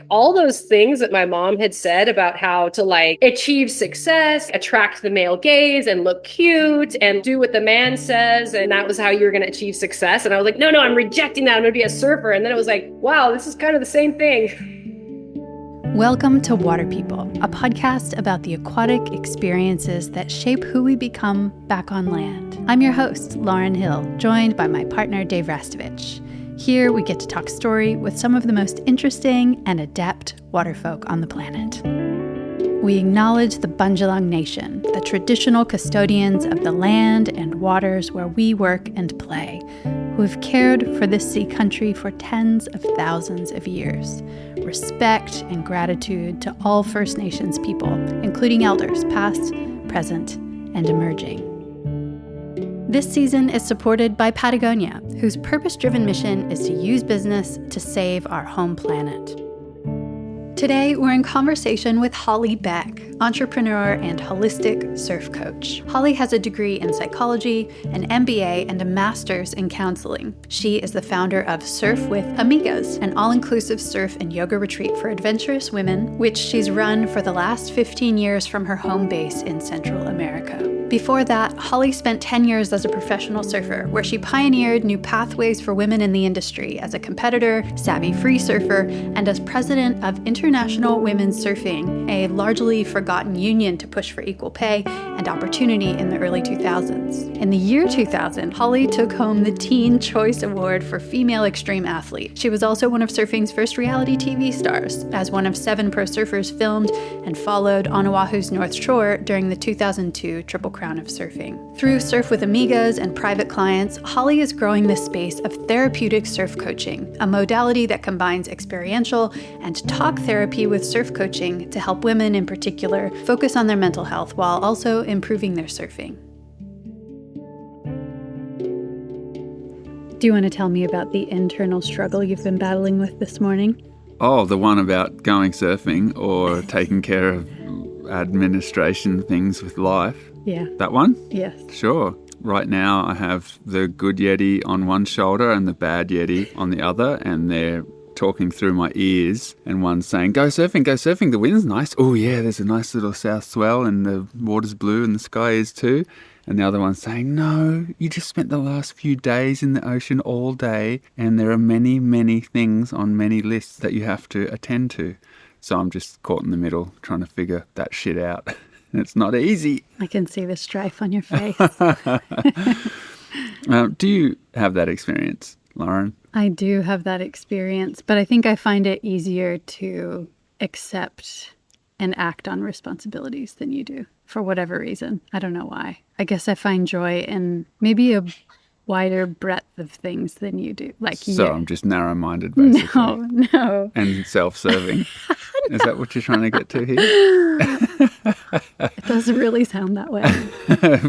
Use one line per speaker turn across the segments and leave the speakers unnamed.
All those things that my mom had said about how to like achieve success, attract the male gaze and look cute and do what the man says. And that was how you were going to achieve success. And I was like, no, I'm rejecting that. I'm going to be a surfer. And then it was like, wow, this is kind of the same thing.
Welcome to Water People, a podcast about the aquatic experiences that shape who we become back on land. I'm your host, Lauren Hill, joined by my partner, Dave Rastovich. Here we get to talk story with some of the most interesting and adept waterfolk on the planet. We acknowledge the Bundjalung Nation, the traditional custodians of the land and waters where we work and play, who have cared for this sea country for tens of thousands of years. Respect and gratitude to all First Nations people, including elders past, present, and emerging. This season is supported by Patagonia, whose purpose-driven mission is to use business to save our home planet. Today, we're in conversation with Holly Beck, entrepreneur and holistic surf coach. Holly has a degree in psychology, an MBA, and a master's in counseling. She is the founder of Surf with Amigas, an all-inclusive surf and yoga retreat for adventurous women, which she's run for the last 15 years from her home base in Central America. Before that, Holly spent 10 years as a professional surfer, where she pioneered new pathways for women in the industry as a competitor, savvy free surfer, and as president of International Women's Surfing, a largely forgotten union to push for equal pay and opportunity in the early 2000s. In the year 2000, Holly took home the Teen Choice Award for Female Extreme Athlete. She was also one of surfing's first reality TV stars, as one of 7 pro surfers filmed and followed on Oahu's North Shore during the 2002 Triple Crown of Surfing. Through Surf with Amigas and private clients, Holly is growing the space of therapeutic surf coaching, a modality that combines experiential and talk therapy with surf coaching to help women in particular focus on their mental health while also improving their surfing. Do you want to tell me about the internal struggle you've been battling with this morning?
Oh, the one about going surfing or taking care of administration things with life.
Yeah.
That one?
Yes.
Sure. Right now I have the good Yeti on one shoulder and the bad Yeti on the other, and they're talking through my ears, and one's saying, go surfing, the wind's nice. Oh yeah, there's a nice little south swell and the water's blue and the sky is too. And the other one's saying, no, you just spent the last few days in the ocean all day, and there are many, many things on many lists that you have to attend to. So I'm just caught in the middle trying to figure that shit out. It's not easy.
I can see the strife on your face.
Do you have that experience, Lauren?
I do have that experience, but I think I find it easier to accept and act on responsibilities than you do, for whatever reason. I don't know why. I guess I find joy in maybe a wider breadth of things than you do.
I'm just narrow-minded, basically.
No.
And self-serving. No. Is that what you're trying to get to here?
It doesn't really sound that way.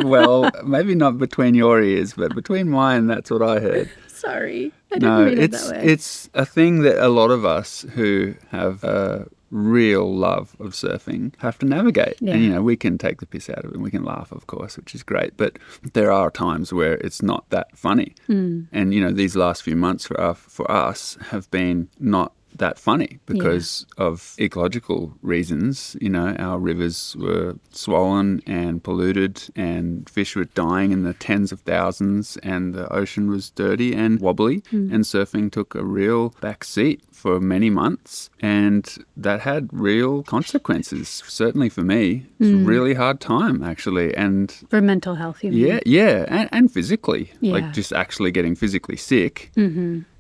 Well, maybe not between your ears, but between mine, that's what I heard.
Sorry, I didn't read it that way.
It's a thing that a lot of us who have a real love of surfing have to navigate.
Yeah.
And, we can take the piss out of it and we can laugh, of course, which is great. But there are times where it's not that funny. And, these last few months for us have been not that funny because of ecological reasons. Our rivers were swollen and polluted and fish were dying in the tens of thousands and the ocean was dirty and wobbly and surfing took a real back seat for many months, and that had real consequences, certainly for me. It's a really hard time, actually. And
for mental health, you mean?
Yeah, and physically.
Yeah.
Like just actually getting physically sick,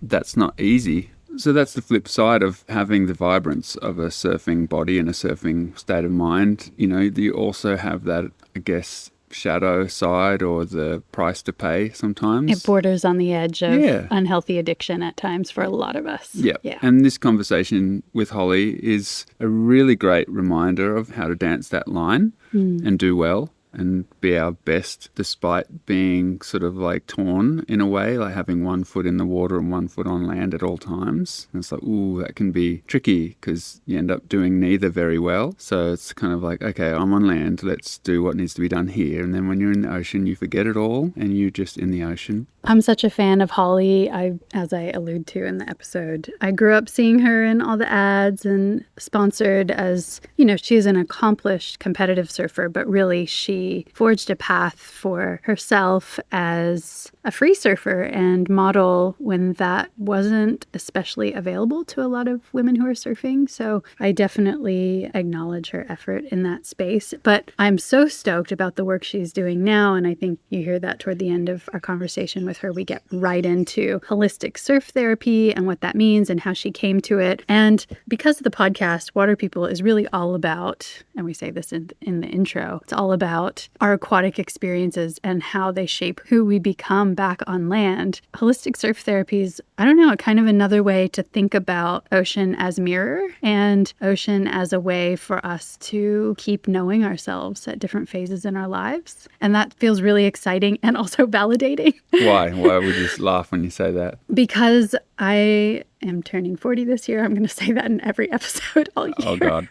that's not easy. So that's the flip side of having the vibrance of a surfing body and a surfing state of mind. You also have that, I guess, shadow side or the price to pay sometimes.
It borders on the edge of unhealthy addiction at times for a lot of us.
Yeah. And this conversation with Holly is a really great reminder of how to dance that line and do well and be our best despite being sort of like torn in a way, like having one foot in the water and one foot on land at all times. And it's like, ooh, that can be tricky because you end up doing neither very well. So it's kind of like, okay, I'm on land, let's do what needs to be done here. And then when you're in the ocean, you forget it all and you're just in the ocean.
I'm such a fan of Holly. As I allude to in the episode, I grew up seeing her in all the ads and sponsored as, she's an accomplished competitive surfer, but really she forged a path for herself as a free surfer and model when that wasn't especially available to a lot of women who are surfing. So I definitely acknowledge her effort in that space. But I'm so stoked about the work she's doing now. And I think you hear that toward the end of our conversation with her. We get right into holistic surf therapy and what that means and how she came to it. And because of the podcast, Water People is really all about, and we say this in the intro, it's all about our aquatic experiences and how they shape who we become back on land. Holistic surf therapy is, I don't know, kind of another way to think about ocean as mirror and ocean as a way for us to keep knowing ourselves at different phases in our lives. And that feels really exciting and also validating.
Why? Why would you laugh when you say that?
Because I am turning 40 this year. I'm going to say that in every episode all year.
Oh, God.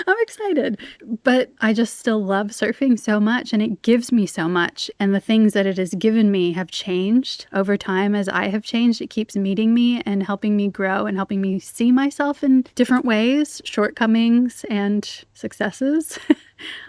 I'm excited. But I just still love surfing so much, and it gives me so much. And the things that it has given me have changed over time as I have changed. It keeps meeting me and helping me grow and helping me see myself in different ways, shortcomings and successes.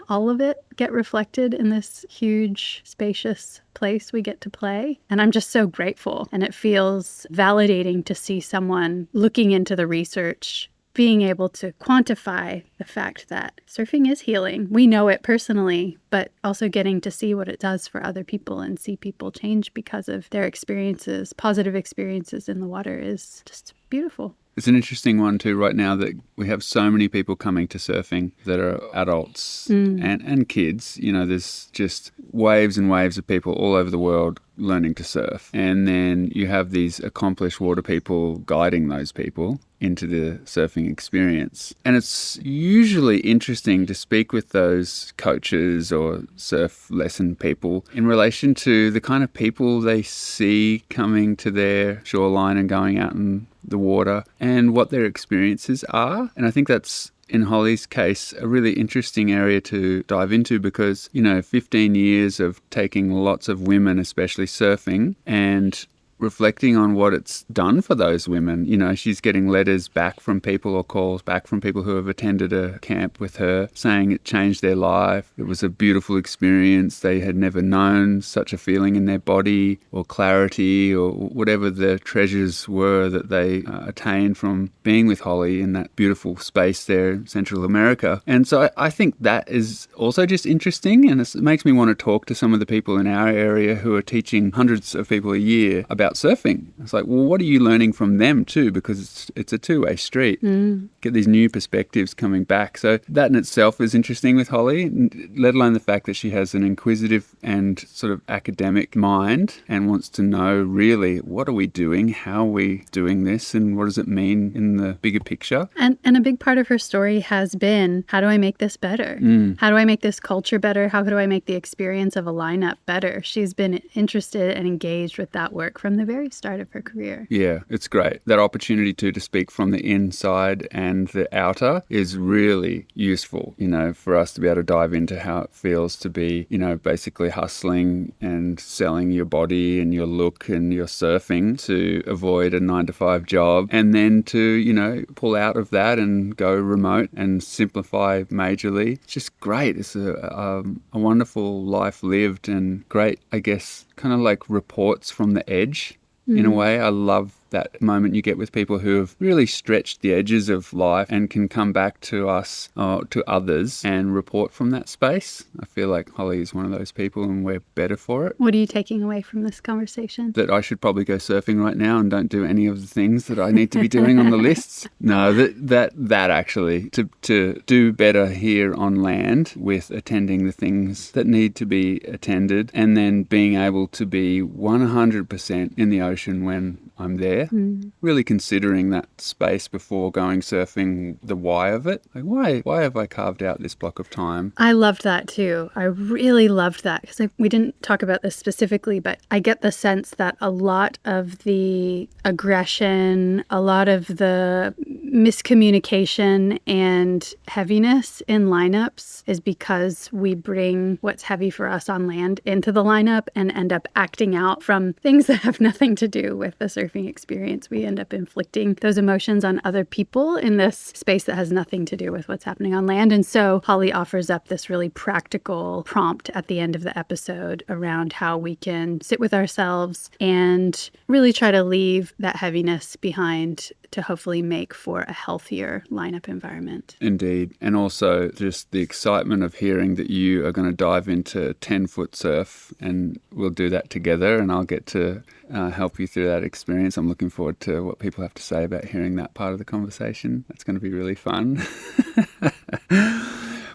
All of it get reflected in this huge, spacious place we get to play. And I'm just so grateful. And it feels validating to see someone looking into the research, being able to quantify the fact that surfing is healing. We know it personally, but also getting to see what it does for other people and see people change because of their experiences, positive experiences in the water is just beautiful.
It's an interesting one too right now that we have so many people coming to surfing that are adults and kids. There's just waves and waves of people all over the world learning to surf. And then you have these accomplished water people guiding those people into the surfing experience. And it's usually interesting to speak with those coaches or surf lesson people in relation to the kind of people they see coming to their shoreline and going out in the water and what their experiences are. And I think that's, in Holly's case, a really interesting area to dive into because, 15 years of taking lots of women, especially surfing, and reflecting on what it's done for those women. She's getting letters back from people or calls back from people who have attended a camp with her saying it changed their life. It was a beautiful experience. They had never known such a feeling in their body or clarity or whatever the treasures were that they attained from being with Holly in that beautiful space there in Central America. And so I think that is also just interesting, and it makes me want to talk to some of the people in our area who are teaching hundreds of people a year about surfing. It's like, well, what are you learning from them too? Because it's a two-way street. Get these new perspectives coming back. So that in itself is interesting with Holly, let alone the fact that she has an inquisitive and sort of academic mind and wants to know really what are we doing, how are we doing this, and what does it mean in the bigger picture.
And a big part of her story has been, how do I make this better? How do I make this culture better? How do I make the experience of a lineup better? She's been interested and engaged with that work from the very start of her career.
Yeah, it's great. That opportunity to speak from the inside and the outer is really useful, for us to be able to dive into how it feels to be, basically hustling and selling your body and your look and your surfing to avoid a 9-to-5 job, and then to, pull out of that and go remote and simplify majorly. It's just great. It's a wonderful life lived and great, I guess, kind of like reports from the edge. In a way, I love that moment you get with people who have really stretched the edges of life and can come back to us or to others and report from that space. I feel like Holly is one of those people and we're better for it.
What are you taking away from this conversation?
That I should probably go surfing right now and don't do any of the things that I need to be doing on the lists. No, that actually, to do better here on land with attending the things that need to be attended and then being able to be 100% in the ocean when I'm there. Really considering that space before going surfing, the why of it. Like, why have I carved out this block of time?
I loved that too. I really loved that because we didn't talk about this specifically, but I get the sense that a lot of the aggression, a lot of the miscommunication and heaviness in lineups is because we bring what's heavy for us on land into the lineup and end up acting out from things that have nothing to do with the surfing experience. We end up inflicting those emotions on other people in this space that has nothing to do with what's happening on land. And so Holly offers up this really practical prompt at the end of the episode around how we can sit with ourselves and really try to leave that heaviness behind to hopefully make for a healthier lineup environment.
Indeed. And also just the excitement of hearing that you are going to dive into 10-foot surf, and we'll do that together, and I'll get to help you through that experience. I'm looking forward to what people have to say about hearing that part of the conversation. That's going to be really fun.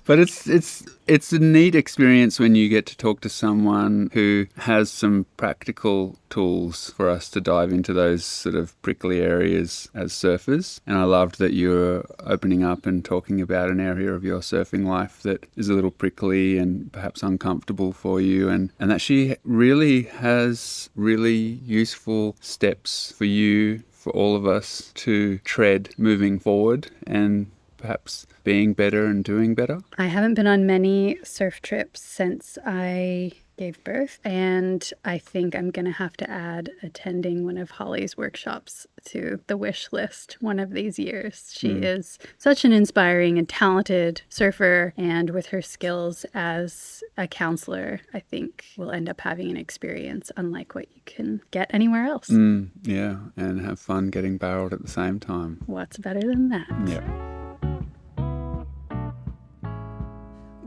But it's a neat experience when you get to talk to someone who has some practical tools for us to dive into those sort of prickly areas as surfers. And I loved that you're opening up and talking about an area of your surfing life that is a little prickly and perhaps uncomfortable for you, and that she really has really useful steps for you, for all of us to tread moving forward and perhaps being better and doing better.
I haven't been on many surf trips since I gave birth, and I think I'm going to have to add attending one of Holly's workshops to the wish list one of these years. She is such an inspiring and talented surfer, and with her skills as a counselor, I think we'll end up having an experience unlike what you can get anywhere else.
Yeah, and have fun getting barreled at the same time.
What's better than that?
Yeah.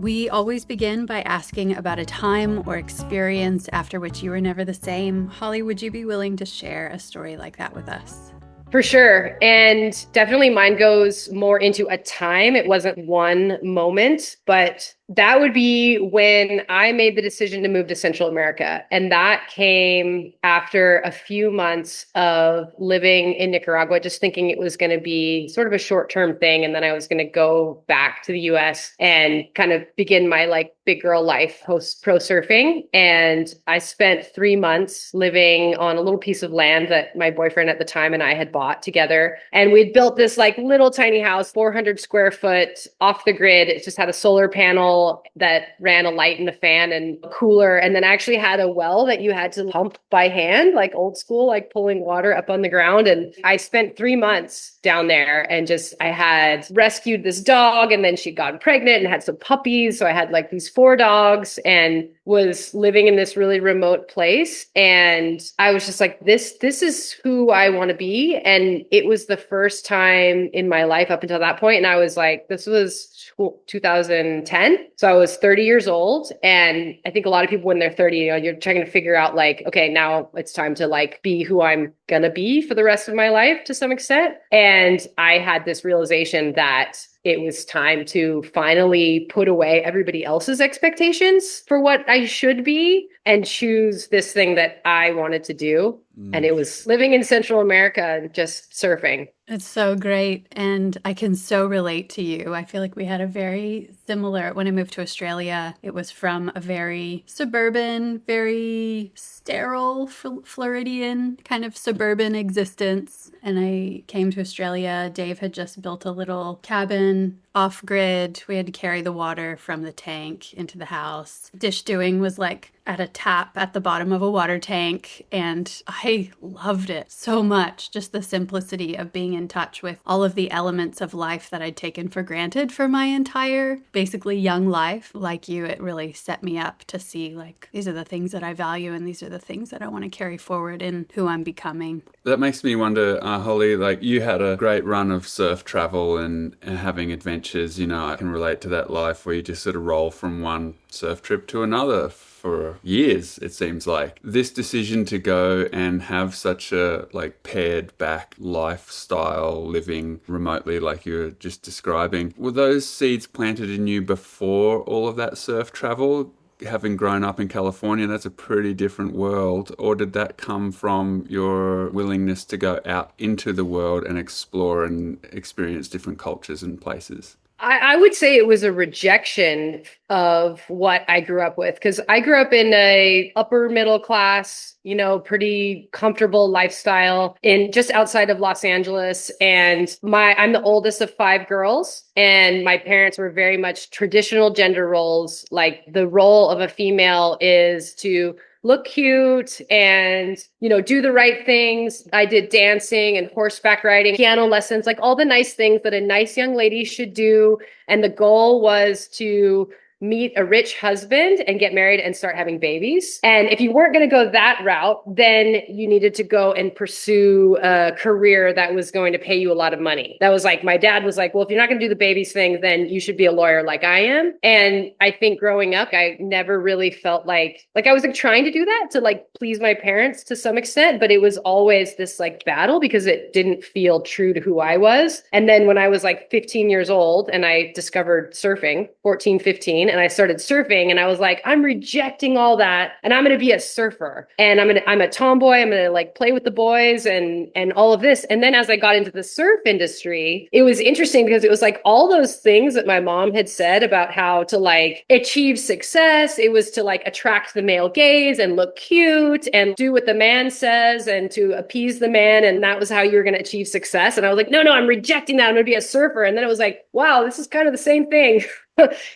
We always begin by asking about a time or experience after which you were never the same. Holly, would you be willing to share a story like that with us?
For sure. And definitely mine goes more into a time. It wasn't one moment, but that would be when I made the decision to move to Central America. And that came after a few months of living in Nicaragua, just thinking it was going to be sort of a short-term thing. And then I was going to go back to the US and kind of begin my like big girl life post pro surfing. And I spent 3 months living on a little piece of land that my boyfriend at the time and I had bought together. And we'd built this like little tiny house, 400 square foot off the grid. It just had a solar panel that ran a light and a fan and a cooler. And then actually had a well that you had to pump by hand, like old school, like pulling water up on the ground. And I spent 3 months down there and I had rescued this dog, and then she'd gotten pregnant and had some puppies. So I had like these 4 dogs and was living in this really remote place. And I was just like, this is who I want to be. And it was the first time in my life up until that point. And I was like, this was 2010. So I was 30 years old. And I think a lot of people when they're 30, you're trying to figure out like, okay, now it's time to like be who I'm going to be for the rest of my life to some extent. And I had this realization that it was time to finally put away everybody else's expectations for what I should be and choose this thing that I wanted to do. And it was living in Central America and just surfing.
It's so great. And I can so relate to you. I feel like we had a very similar, when I moved to Australia, it was from a very suburban, very sterile, Floridian kind of suburban existence. And I came to Australia. Dave had just built a little cabin off grid. We had to carry the water from the tank into the house. Dish doing was like at a tap at the bottom of a water tank. And I loved it so much. Just the simplicity of being in touch with all of the elements of life that I'd taken for granted for my entire, basically young life. Like you, it really set me up to see like, these are the things that I value and these are the things that I want to carry forward in who I'm becoming.
That makes me wonder, Holly, like you had a great run of surf travel and having adventures. I can relate to that life where you just sort of roll from one surf trip to another for years, it seems like. This decision to go and have such a like pared back lifestyle living remotely like you were just describing, were those seeds planted in you before all of that surf travel? having grown up in California, that's a pretty different world? Or did that come from your willingness to go out into the world and explore and experience different cultures and places?
I would say it was a rejection of what I grew up with because I grew up in a upper middle class, pretty comfortable lifestyle in just outside of Los Angeles. And I'm the oldest of five girls, and my parents were very much traditional gender roles. Like the role of a female is to look cute and, do the right things. I did dancing and horseback riding, piano lessons, like all the nice things that a nice young lady should do. And the goal was to meet a rich husband and get married and start having babies. And if you weren't going to go that route, then you needed to go and pursue a career that was going to pay you a lot of money. That was like, my dad was like, well, if you're not going to do the babies thing, then you should be a lawyer like I am. And I think growing up, I never really felt like I was like trying to do that to like please my parents to some extent, but it was always this like battle because it didn't feel true to who I was. And then when I was like 15 years old and I discovered surfing, 14, 15, and I started surfing and I was like, I'm rejecting all that and I'm going to be a surfer and I'm a tomboy. I'm going to like play with the boys and all of this. And then as I got into the surf industry, it was interesting because it was like all those things that my mom had said about how to like achieve success. It was to like attract the male gaze and look cute and do what the man says and to appease the man. And that was how you're going to achieve success. And I was like, no, I'm rejecting that. I'm going to be a surfer. And then it was like, wow, this is kind of the same thing.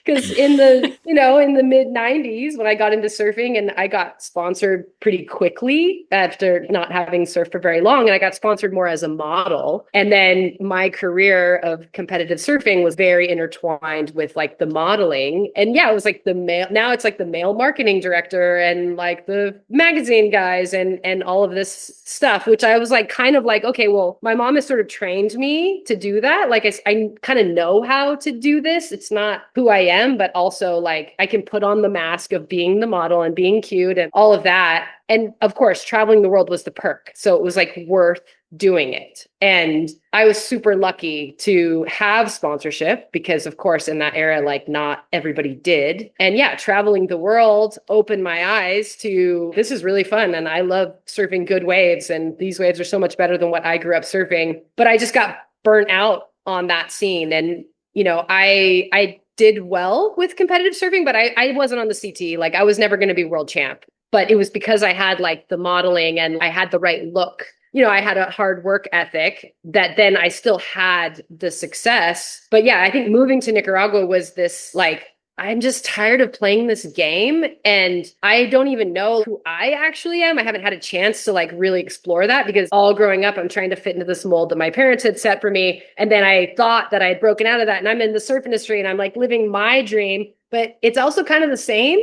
Because in the mid 90s, when I got into surfing and I got sponsored pretty quickly after not having surfed for very long, and I got sponsored more as a model. And then my career of competitive surfing was very intertwined with like the modeling. And yeah, it was like now it's like the male marketing director and like the magazine guys and all of this stuff, which I was like kind of like, okay, well, my mom has sort of trained me to do that. Like I kind of know how to do this. It's not who I am, but also like I can put on the mask of being the model and being cute and all of that. And of course, traveling the world was the perk. So it was like worth doing it. And I was super lucky to have sponsorship because of course, in that era, like not everybody did. And yeah, traveling the world opened my eyes to this is really fun. And I love surfing good waves. And these waves are so much better than what I grew up surfing. But I just got burnt out on that scene. And, I did well with competitive surfing, but I wasn't on the CT. Like I was never going to be world champ, but it was because I had like the modeling and I had the right look. I had a hard work ethic that then I still had the success. But yeah, I think moving to Nicaragua was this like, I'm just tired of playing this game and I don't even know who I actually am. I haven't had a chance to like really explore that because all growing up, I'm trying to fit into this mold that my parents had set for me. And then I thought that I had broken out of that and I'm in the surf industry and I'm like living my dream, but it's also kind of the same.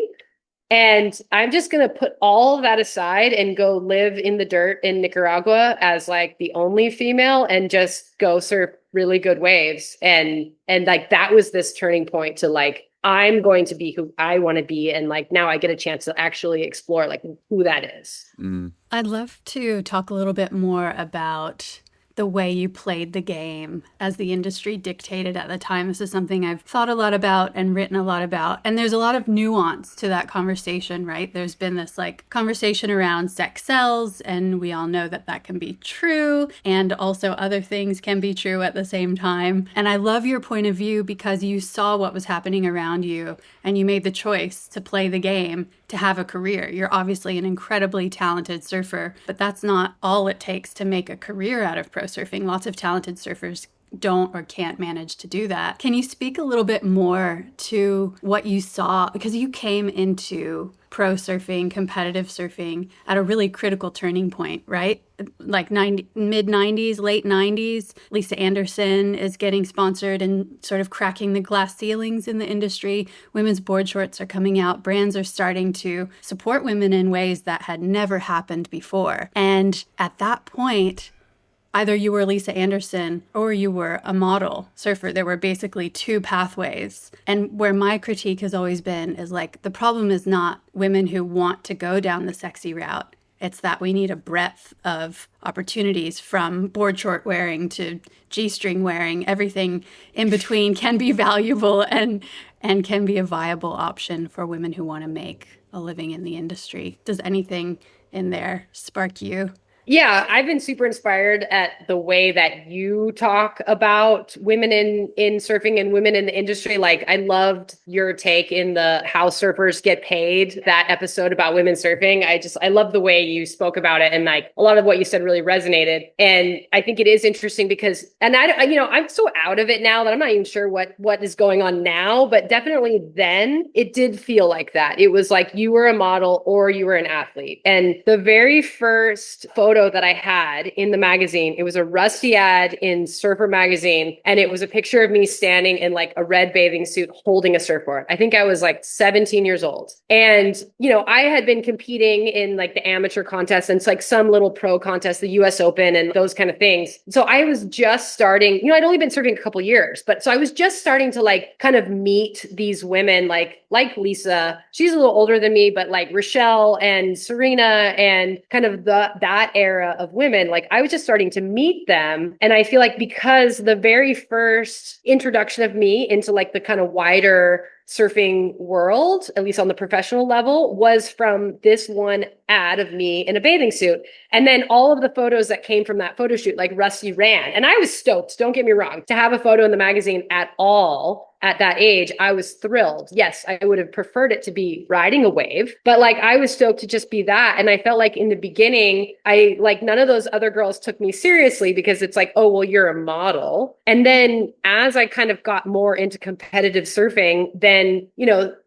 And I'm just going to put all of that aside and go live in the dirt in Nicaragua as like the only female and just go surf really good waves. And like that was this turning point to like, I'm going to be who I want to be. And like now I get a chance to actually explore like who that is.
I'd love to talk a little bit more about the way you played the game as the industry dictated at the time. This is something I've thought a lot about and written a lot about. And there's a lot of nuance to that conversation, right? There's been this like conversation around sex sells, and we all know that that can be true. And also other things can be true at the same time. And I love your point of view because you saw what was happening around you and you made the choice to play the game, to have a career. You're obviously an incredibly talented surfer, but that's not all it takes to make a career out of pro surfing. Lots of talented surfers don't or can't manage to do that. Can you speak a little bit more to what you saw? Because you came into pro surfing, competitive surfing at a really critical turning point, right? Like mid 90s, late 90s, Lisa Anderson is getting sponsored and sort of cracking the glass ceilings in the industry. Women's board shorts are coming out. Brands are starting to support women in ways that had never happened before. And at that point, either you were Lisa Anderson or you were a model surfer. There were basically two pathways. And where my critique has always been is like, the problem is not women who want to go down the sexy route. It's that we need a breadth of opportunities, from board short wearing to G-string wearing. Everything in between can be valuable and can be a viable option for women who want to make a living in the industry. Does anything in there spark you?
Yeah, I've been super inspired at the way that you talk about women in surfing and women in the industry. Like, I loved your take in the How Surfers Get Paid, that episode about women surfing. I love the way you spoke about it, and like a lot of what you said really resonated. And I think it is interesting because, and I'm so out of it now that I'm not even sure what is going on now, but definitely then it did feel like that. It was like you were a model or you were an athlete. And the very first photo that I had in the magazine, it was a Rusty ad in Surfer magazine, and it was a picture of me standing in like a red bathing suit holding a surfboard. I think I was like 17 years old. And, I had been competing in like the amateur contests and like some little pro contest, the US Open and those kind of things. So I was just starting, I'd only been surfing a couple years, but so I was just starting to like kind of meet these women like Lisa. She's a little older than me, but like Rochelle and Serena and kind of that era of women, like I was just starting to meet them. And I feel like because the very first introduction of me into like the kind of wider surfing world, at least on the professional level, was from this one ad of me in a bathing suit. And then all of the photos that came from that photo shoot, like Rusty ran. And I was stoked, don't get me wrong, to have a photo in the magazine at all. At that age, I was thrilled. Yes, I would have preferred it to be riding a wave, but like I was stoked to just be that. And I felt like in the beginning, none of those other girls took me seriously because it's like, oh, well, you're a model. And then as I kind of got more into competitive surfing, then,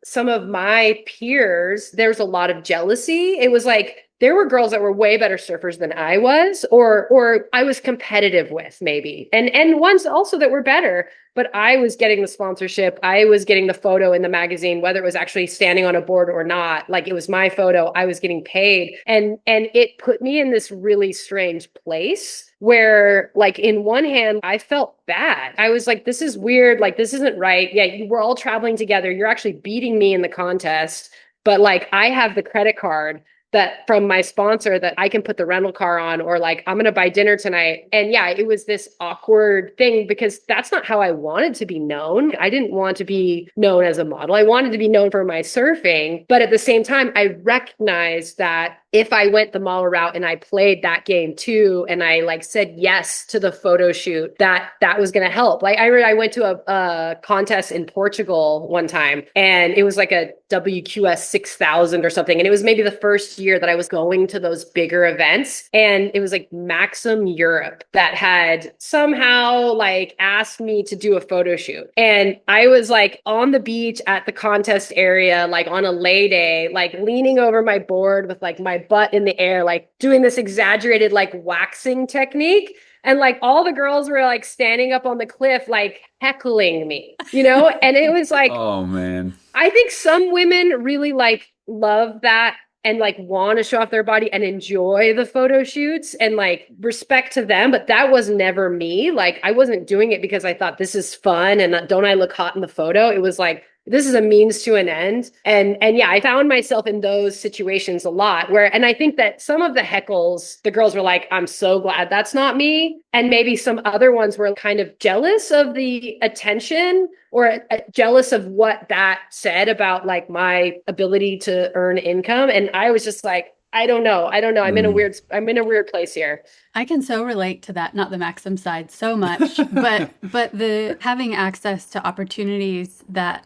some of my peers, there's a lot of jealousy. It was like, there were girls that were way better surfers than I was, or I was competitive with maybe, and ones also that were better, but I was getting the sponsorship. I was getting the photo in the magazine, whether it was actually standing on a board or not. Like it was my photo. I was getting paid, and it put me in this really strange place where, like, in one hand, I felt bad. I was like, this is weird. Like, this isn't right. Yeah, we're all traveling together. You're actually beating me in the contest, but like I have the credit card that from my sponsor that I can put the rental car on, or like, I'm going to buy dinner tonight. And yeah, it was this awkward thing because that's not how I wanted to be known. I didn't want to be known as a model. I wanted to be known for my surfing. But at the same time, I recognized that if I went the model route and I played that game too, and I like said yes to the photo shoot, that was going to help. Like I went to a contest in Portugal one time, and it was like a WQS 6000 or something. And it was maybe the first year that I was going to those bigger events. And it was like Maxim Europe that had somehow like asked me to do a photo shoot. And I was like on the beach at the contest area, like on a lay day, like leaning over my board with like my butt in the air, like doing this exaggerated like waxing technique. And like all the girls were like standing up on the cliff, like heckling me, and it was like,
oh man,
I think some women really like love that and like want to show off their body and enjoy the photo shoots, and like respect to them. But that was never me. Like I wasn't doing it because I thought this is fun and don't I look hot in the photo? It was like, this is a means to an end. And yeah, I found myself in those situations a lot and I think that some of the heckles, the girls were like, I'm so glad that's not me. And maybe some other ones were kind of jealous of the attention, or jealous of what that said about like my ability to earn income. And I was just like, I don't know. I'm in a weird place here.
I can so relate to that, not the Maxim side so much, but the having access to opportunities that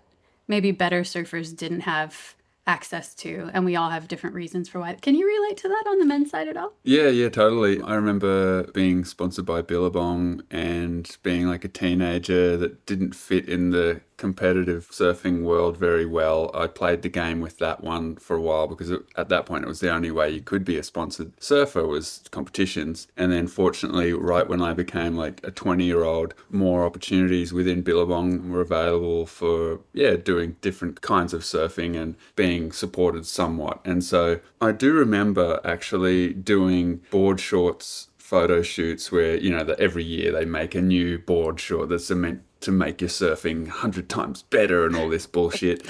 maybe better surfers didn't have access to, and we all have different reasons for why. Can you relate to that on the men's side at all?
Yeah, totally. I remember being sponsored by Billabong and being like a teenager that didn't fit in the competitive surfing world very well. I played the game with that one for a while because at that point it was the only way you could be a sponsored surfer was competitions. And then fortunately, right when I became like a 20-year-old, more opportunities within Billabong were available for doing different kinds of surfing and being supported somewhat. And so I do remember actually doing board shorts photo shoots where, that every year they make a new board short that's meant to make your surfing 100 times better and all this bullshit.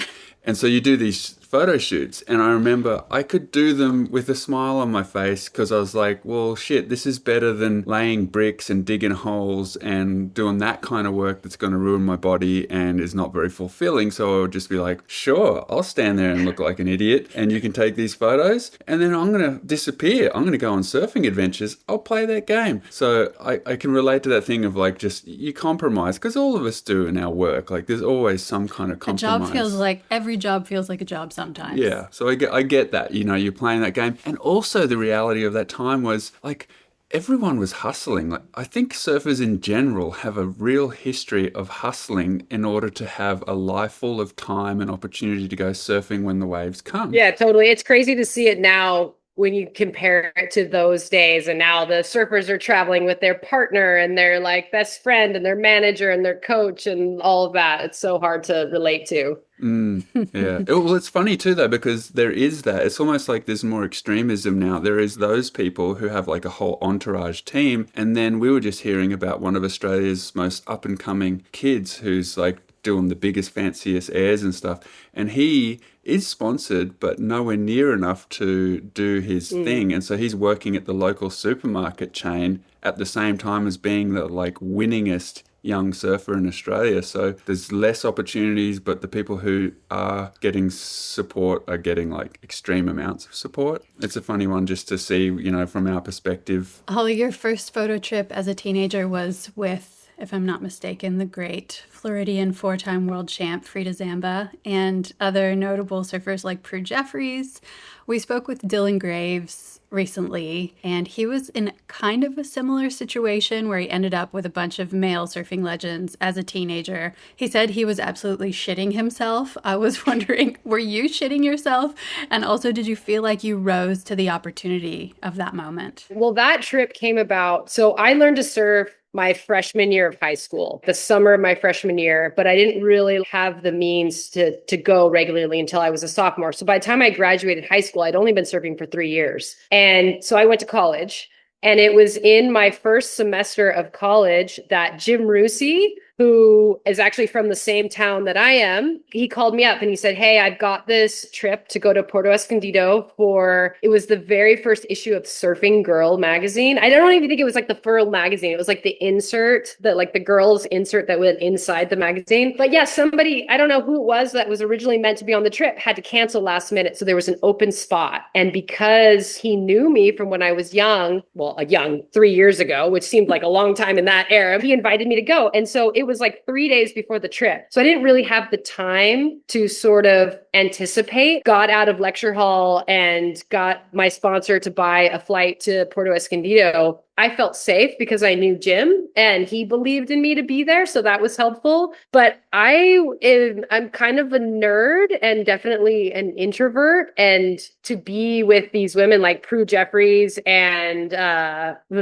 And so you do these photo shoots, and I remember I could do them with a smile on my face because I was like, well, shit, this is better than laying bricks and digging holes and doing that kind of work that's going to ruin my body and is not very fulfilling. So I would just be like, sure, I'll stand there and look like an idiot and you can take these photos, and then I'm going to disappear. I'm going to go on surfing adventures. I'll play that game. So I can relate to that thing of like, just you compromise, because all of us do in our work. Like there's always some kind of compromise.
Every job feels like a job sometimes.
Yeah. So I get that, you're playing that game. And also the reality of that time was like, everyone was hustling. Like, I think surfers in general have a real history of hustling in order to have a life full of time and opportunity to go surfing when the waves come.
Yeah, totally. It's crazy to see it now when you compare it to those days. And now the surfers are traveling with their partner and their like best friend and their manager and their coach and all of that. It's so hard to relate to.
Yeah. Well, it's funny too, though, because there is that. It's almost like there's more extremism now. There is those people who have like a whole entourage team. And then we were just hearing about one of Australia's most up and coming kids who's like doing the biggest, fanciest airs and stuff. And he is sponsored, but nowhere near enough to do his thing. And so he's working at the local supermarket chain at the same time as being the like winningest young surfer in Australia. So there's less opportunities, but the people who are getting support are getting like extreme amounts of support. It's a funny one just to see, from our perspective.
Holly, your first photo trip as a teenager was with, if I'm not mistaken, the great Floridian 4-time world champ Frida Zamba and other notable surfers like Prue Jeffries. We spoke with Dylan Graves recently, and he was in kind of a similar situation where he ended up with a bunch of male surfing legends as a teenager. He said he was absolutely shitting himself. I was wondering, were you shitting yourself? And also, did you feel like you rose to the opportunity of that moment?
Well, that trip came about. So I learned to surf my freshman year of high school, the summer of my freshman year, but I didn't really have the means to go regularly until I was a sophomore. So by the time I graduated high school, I'd only been surfing for 3 years. And so I went to college, and it was in my first semester of college that Jim Rusey, who is actually from the same town that I am, he called me up and he said, hey, I've got this trip to go to Puerto Escondido it was the very first issue of Surfing Girl magazine. I don't even think it was like the full magazine. It was like the insert, the girls insert that went inside the magazine. But yeah, somebody, I don't know who it was that was originally meant to be on the trip, had to cancel last minute. So there was an open spot. And because he knew me from when I was young, 3 years ago, which seemed like a long time in that era, he invited me to go. And so it was like 3 days before the trip. So I didn't really have the time to sort of anticipate. Got out of lecture hall and got my sponsor to buy a flight to Puerto Escondido. I felt safe because I knew Jim and he believed in me to be there. So that was helpful. But I'm kind of a nerd and definitely an introvert. And to be with these women like Prue Jeffries and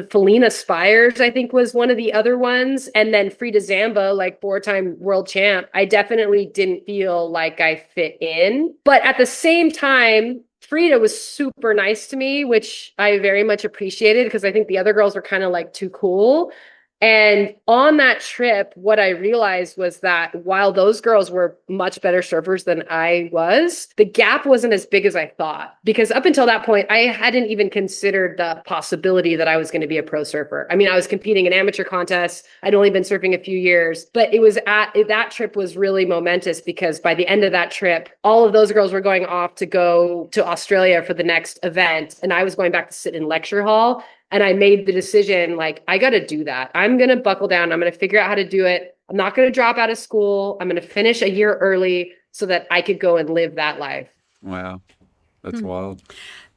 Felina Spires, I think was one of the other ones. And then Frida Zamba, like 4-time world champ, I definitely didn't feel like I fit in. But at the same time, Frida was super nice to me, which I very much appreciated because I think the other girls were kind of like too cool. And on that trip, what I realized was that while those girls were much better surfers than I was, the gap wasn't as big as I thought. Because up until that point, I hadn't even considered the possibility that I was going to be a pro surfer. I mean, I was competing in amateur contests. I'd only been surfing a few years, but that trip was really momentous because by the end of that trip, all of those girls were going off to go to Australia for the next event. And I was going back to sit in lecture hall. And I made the decision, like, I got to do that. I'm going to buckle down. I'm going to figure out how to do it. I'm not going to drop out of school. I'm going to finish a year early so that I could go and live that life.
Wow. That's wild.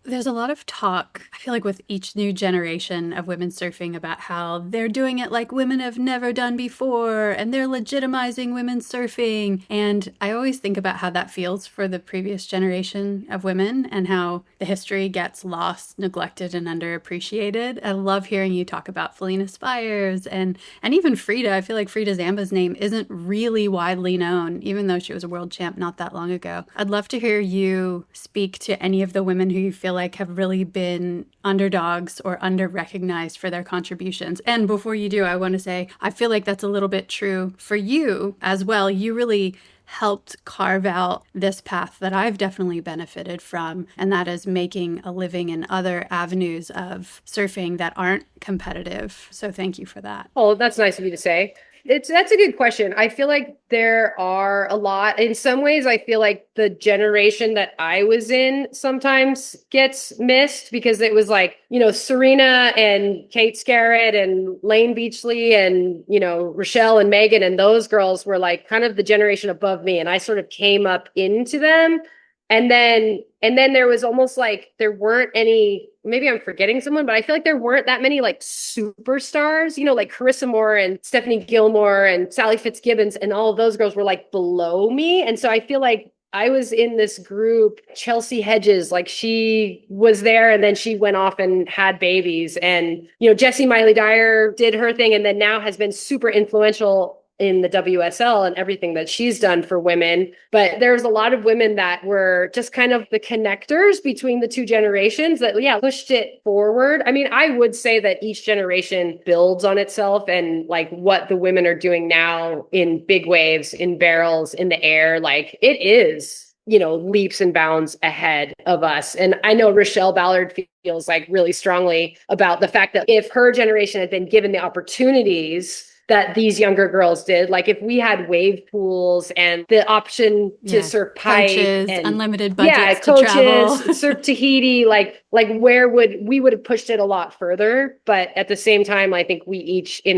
There's a lot of talk, I feel like, with each new generation of women surfing about how they're doing it like women have never done before and they're legitimizing women surfing. And I always think about how that feels for the previous generation of women and how the history gets lost, neglected, and underappreciated. I love hearing you talk about Felina Spires and even Frida. I feel like Frida Zamba's name isn't really widely known, even though she was a world champ not that long ago. I'd love to hear you speak to any of the women who you feel like have really been underdogs or under-recognized for their contributions. And before you do, I want to say, I feel like that's a little bit true for you as well. You really helped carve out this path that I've definitely benefited from, and that is making a living in other avenues of surfing that aren't competitive. So thank you for that.
Oh, that's nice of you to say. That's a good question. I feel like there are a lot. In some ways, I feel like the generation that I was in sometimes gets missed because it was like, Serena and Kate Scarrett and Lane Beachley and, Rochelle and Megan and those girls were like kind of the generation above me. And I sort of came up into them. And then there was almost like there weren't any, maybe I'm forgetting someone, but I feel like there weren't that many like superstars, like Carissa Moore and Stephanie Gilmore and Sally Fitzgibbons and all of those girls were like below me. And so I feel like I was in this group, Chelsea Hedges, like she was there and then she went off and had babies. And, Jessie Miley Dyer did her thing and then now has been super influential in the WSL and everything that she's done for women. But there's a lot of women that were just kind of the connectors between the two generations that, pushed it forward. I mean, I would say that each generation builds on itself and like what the women are doing now in big waves, in barrels, in the air, like it is leaps and bounds ahead of us. And I know Rochelle Ballard feels like really strongly about the fact that if her generation had been given the opportunities that these younger girls did. Like if we had wave pools and the option to surf pipe
coaches,
and
unlimited budgets to
coaches,
travel.
surf Tahiti, like where we would have pushed it a lot further. But at the same time, I think we each in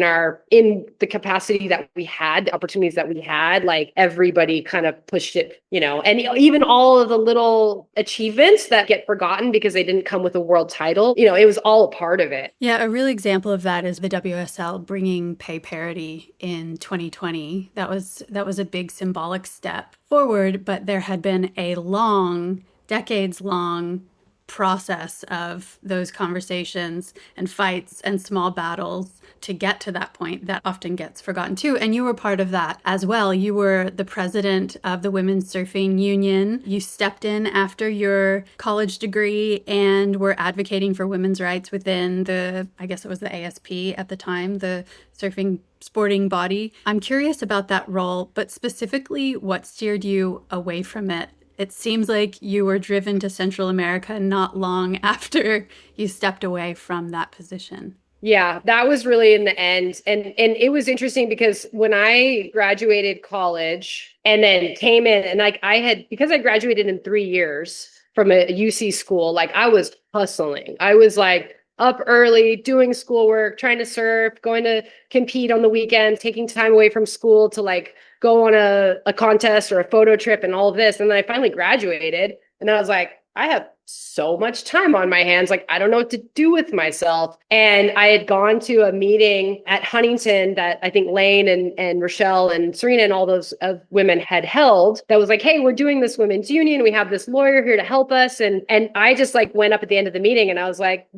the capacity that we had, the opportunities that we had, like everybody kind of pushed it, and even all of the little achievements that get forgotten because they didn't come with a world title, it was all a part of it.
Yeah, a real example of that is the WSL bringing pay parity in 2020. That was a big symbolic step forward, but there had been a decades-long process of those conversations and fights and small battles to get to that point that often gets forgotten too. And you were part of that as well. You were the president of the Women's Surfing Union. You stepped in after your college degree and were advocating for women's rights within I guess it was the ASP at the time, the surfing sporting body. I'm curious about that role, but specifically what steered you away from it. It seems like you were driven to Central America not long after you stepped away from that position.
Yeah, that was really in the end. And it was interesting because when I graduated college and then came in and like because I graduated in 3 years from a UC school, like I was hustling. I was like up early, doing schoolwork, trying to surf, going to compete on the weekends, taking time away from school to like go on a contest or a photo trip and all of this. And then I finally graduated and I was like, I have so much time on my hands. Like, I don't know what to do with myself. And I had gone to a meeting at Huntington that I think Lane and Rochelle and Serena and all those women had held that was like, hey, we're doing this women's union. We have this lawyer here to help us. And I just like went up at the end of the meeting and I was like,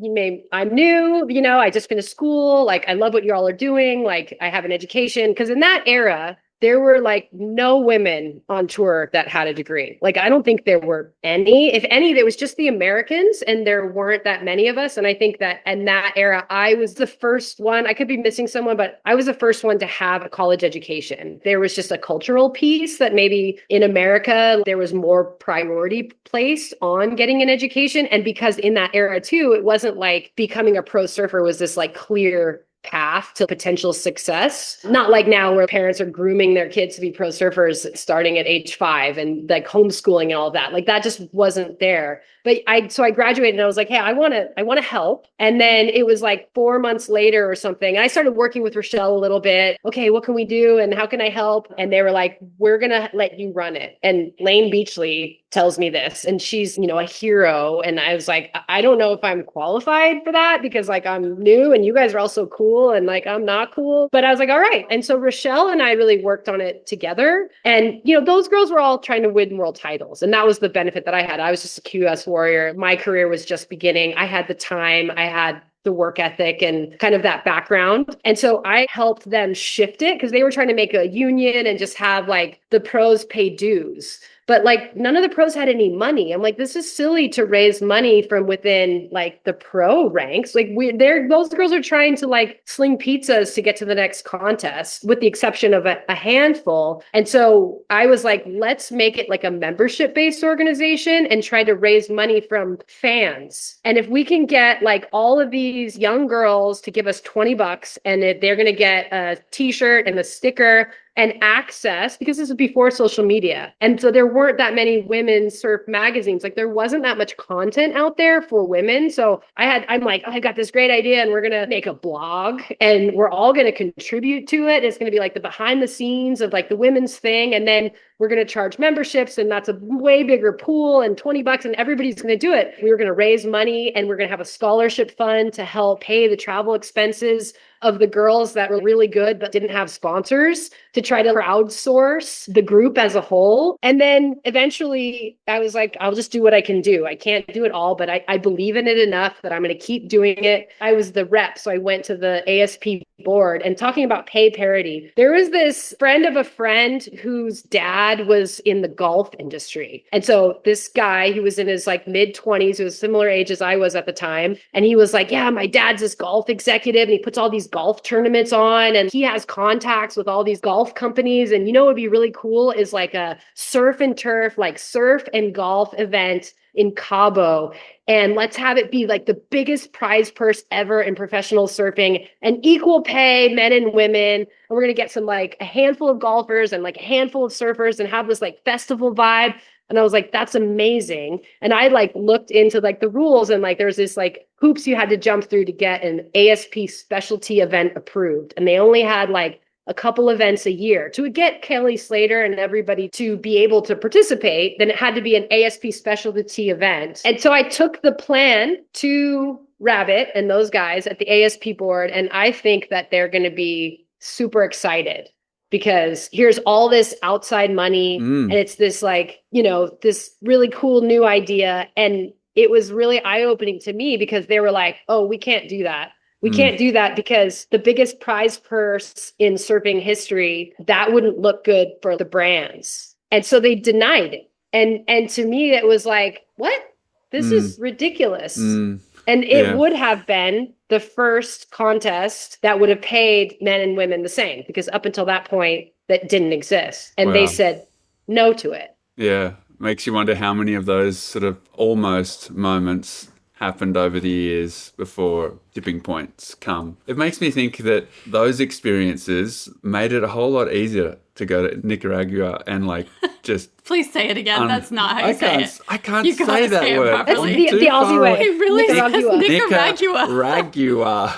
I'm new, I just finished school. Like, I love what you all are doing. Like, I have an education. Because in that era, there were like no women on tour that had a degree. Like, I don't think there were any. If any, there was just the Americans and there weren't that many of us. And I think that in that era, I was the first one. I could be missing someone, but I was the first one to have a college education. There was just a cultural piece that maybe in America, there was more priority placed on getting an education. And because in that era too, it wasn't like becoming a pro surfer was this like clear path to potential success. Not like now where parents are grooming their kids to be pro surfers starting at age 5 and like homeschooling and all of that. Like that just wasn't there. But so I graduated and I was like, hey, I want to help. And then it was like 4 months later or something. And I started working with Rochelle a little bit. Okay, what can we do? And how can I help? And they were like, we're going to let you run it. And Lane Beachley tells me this and she's, a hero. And I was like, I don't know if I'm qualified for that because like I'm new and you guys are all so cool and like I'm not cool. But I was like, all right. And so Rochelle and I really worked on it together. And, those girls were all trying to win world titles. And that was the benefit that I had. I was just a QS warrior. My career was just beginning. I had the time. I had the work ethic and kind of that background. And so I helped them shift it because they were trying to make a union and just have like the pros pay dues. but like none of the pros had any money. I'm like, this is silly to raise money from within like the pro ranks. Like those girls are trying to like sling pizzas to get to the next contest, with the exception of a handful. And so I was like, let's make it like a membership based organization and try to raise money from fans. And if we can get like all of these young girls to give us $20, and if they're going to get a t-shirt and a sticker and access, because this was before social media. And so there weren't that many women's surf magazines. Like there wasn't that much content out there for women. So I'm like, oh, I got this great idea, and we're going to make a blog, and we're all going to contribute to it. It's going to be like the behind the scenes of like the women's thing. And then we're going to charge memberships, and that's a way bigger pool, and $20, and everybody's going to do it. We were going to raise money, and we're going to have a scholarship fund to help pay the travel expenses of the girls that were really good but didn't have sponsors, to try to crowdsource the group as a whole. And then eventually I was like, I'll just do what I can do. I can't do it all, but I believe in it enough that I'm going to keep doing it. I was the rep, so I went to the ASP board, and talking about pay parity. There was this friend of a friend whose dad was in the golf industry. And so this guy, who was in his like mid 20s, who was similar age as I was at the time. And he was like, yeah, my dad's this golf executive, and he puts all these golf tournaments on, and he has contacts with all these golf companies. And you know what would be really cool is like a surf and turf, like surf and golf event in Cabo. And let's have it be like the biggest prize purse ever in professional surfing, and equal pay, men and women. And we're going to get some like a handful of golfers and like a handful of surfers, and have this like festival vibe. And I was like, that's amazing. And I like looked into like the rules, and like there's this like hoops you had to jump through to get an ASP specialty event approved. And they only had like a couple events a year. To get Kelly Slater and everybody to be able to participate, then it had to be an ASP specialty event. And so I took the plan to Rabbit and those guys at the ASP board, and I think that they're going to be super excited, because here's all this outside money, and it's this like, this really cool new idea. And it was really eye-opening to me, because they were like, oh, we can't do that. We can't do that, because the biggest prize purse in surfing history, that wouldn't look good for the brands. And so they denied it. And to me, it was like, what? This is ridiculous. And it would have been the first contest that would have paid men and women the same, because up until that point, that didn't exist. And they said no to it.
Yeah. Makes you wonder how many of those sort of almost moments happened over the years before tipping points come. It makes me think that those experiences made it a whole lot easier to go to Nicaragua and like just...
Please say it again. That's not how you say it.
I can't say that word.
That's the Aussie way.
He really says Nicaragua.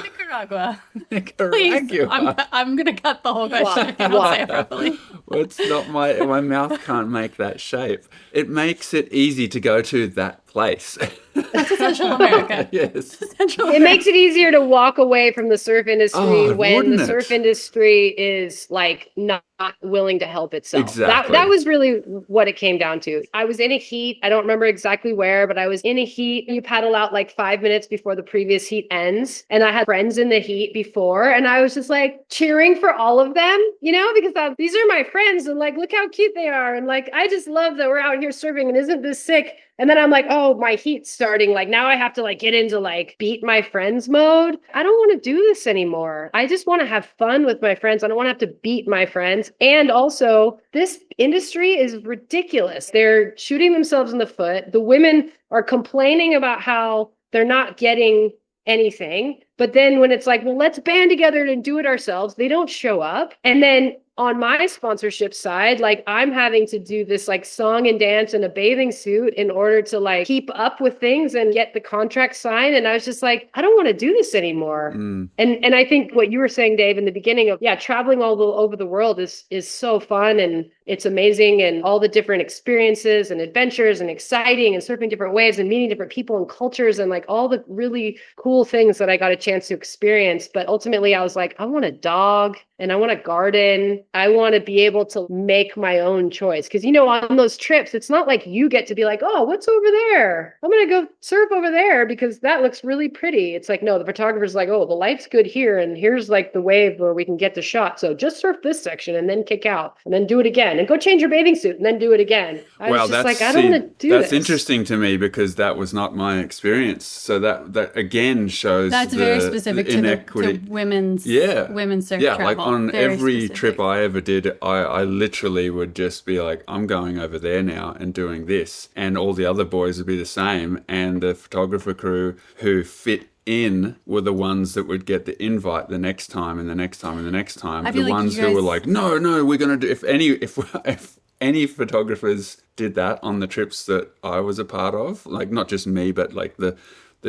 Nicaragua.
Please, I'm going to cut the whole question if you don't say it properly.
Well, it's not my mouth can't make that shape. It makes it easy to go to that place.
That's Central America.
Yes.
It makes it easier to walk away from the surf industry when the surf industry is like not willing to help itself.
Exactly.
That was really what it came down to. I was in a heat. I don't remember exactly where, but I was in a heat. You paddle out like 5 minutes before the previous heat ends. And I had friends in the heat before, and I was just like cheering for all of them, because these are my friends, and like, look how cute they are. And like, I just love that we're out here surfing, and isn't this sick? And then I'm like, oh, my heat's starting. Like now I have to like get into like beat my friends mode. I don't want to do this anymore. I just want to have fun with my friends. I don't want to have to beat my friends. And also, this industry is ridiculous. They're shooting themselves in the foot. The women are complaining about how they're not getting anything. But then when it's like, well, let's band together and do it ourselves, they don't show up. And then on my sponsorship side, like I'm having to do this like song and dance in a bathing suit in order to like keep up with things and get the contract signed. And I was just like, I don't want to do this anymore. And I think what you were saying, Dave, in the beginning of, traveling all over the world is so fun, and it's amazing, and all the different experiences and adventures and exciting, and surfing different waves and meeting different people and cultures, and like all the really cool things that I got a chance to experience. But ultimately I was like, I want a dog. and I want to garden. I want to be able to make my own choice. Because, on those trips, it's not like you get to be like, oh, what's over there? I'm going to go surf over there because that looks really pretty. It's like, no, the photographer's like, oh, the light's good here. And here's like the wave where we can get the shot. So just surf this section and then kick out and then do it again and go change your bathing suit and then do it again. I was just like, I don't want to do this.
That's interesting to me because that was not my experience. So that again shows
that's very specific to women's surf travel.
Like on
very
every
specific.
trip I ever did, I literally would just be like, I'm going over there now and doing this, and all the other boys would be the same, and the photographer crew who fit in were the ones that would get the invite the next time and the next time and the next time. The ones who were like, no, we're gonna do. If any photographers did that on the trips that I was a part of, like not just me, but like the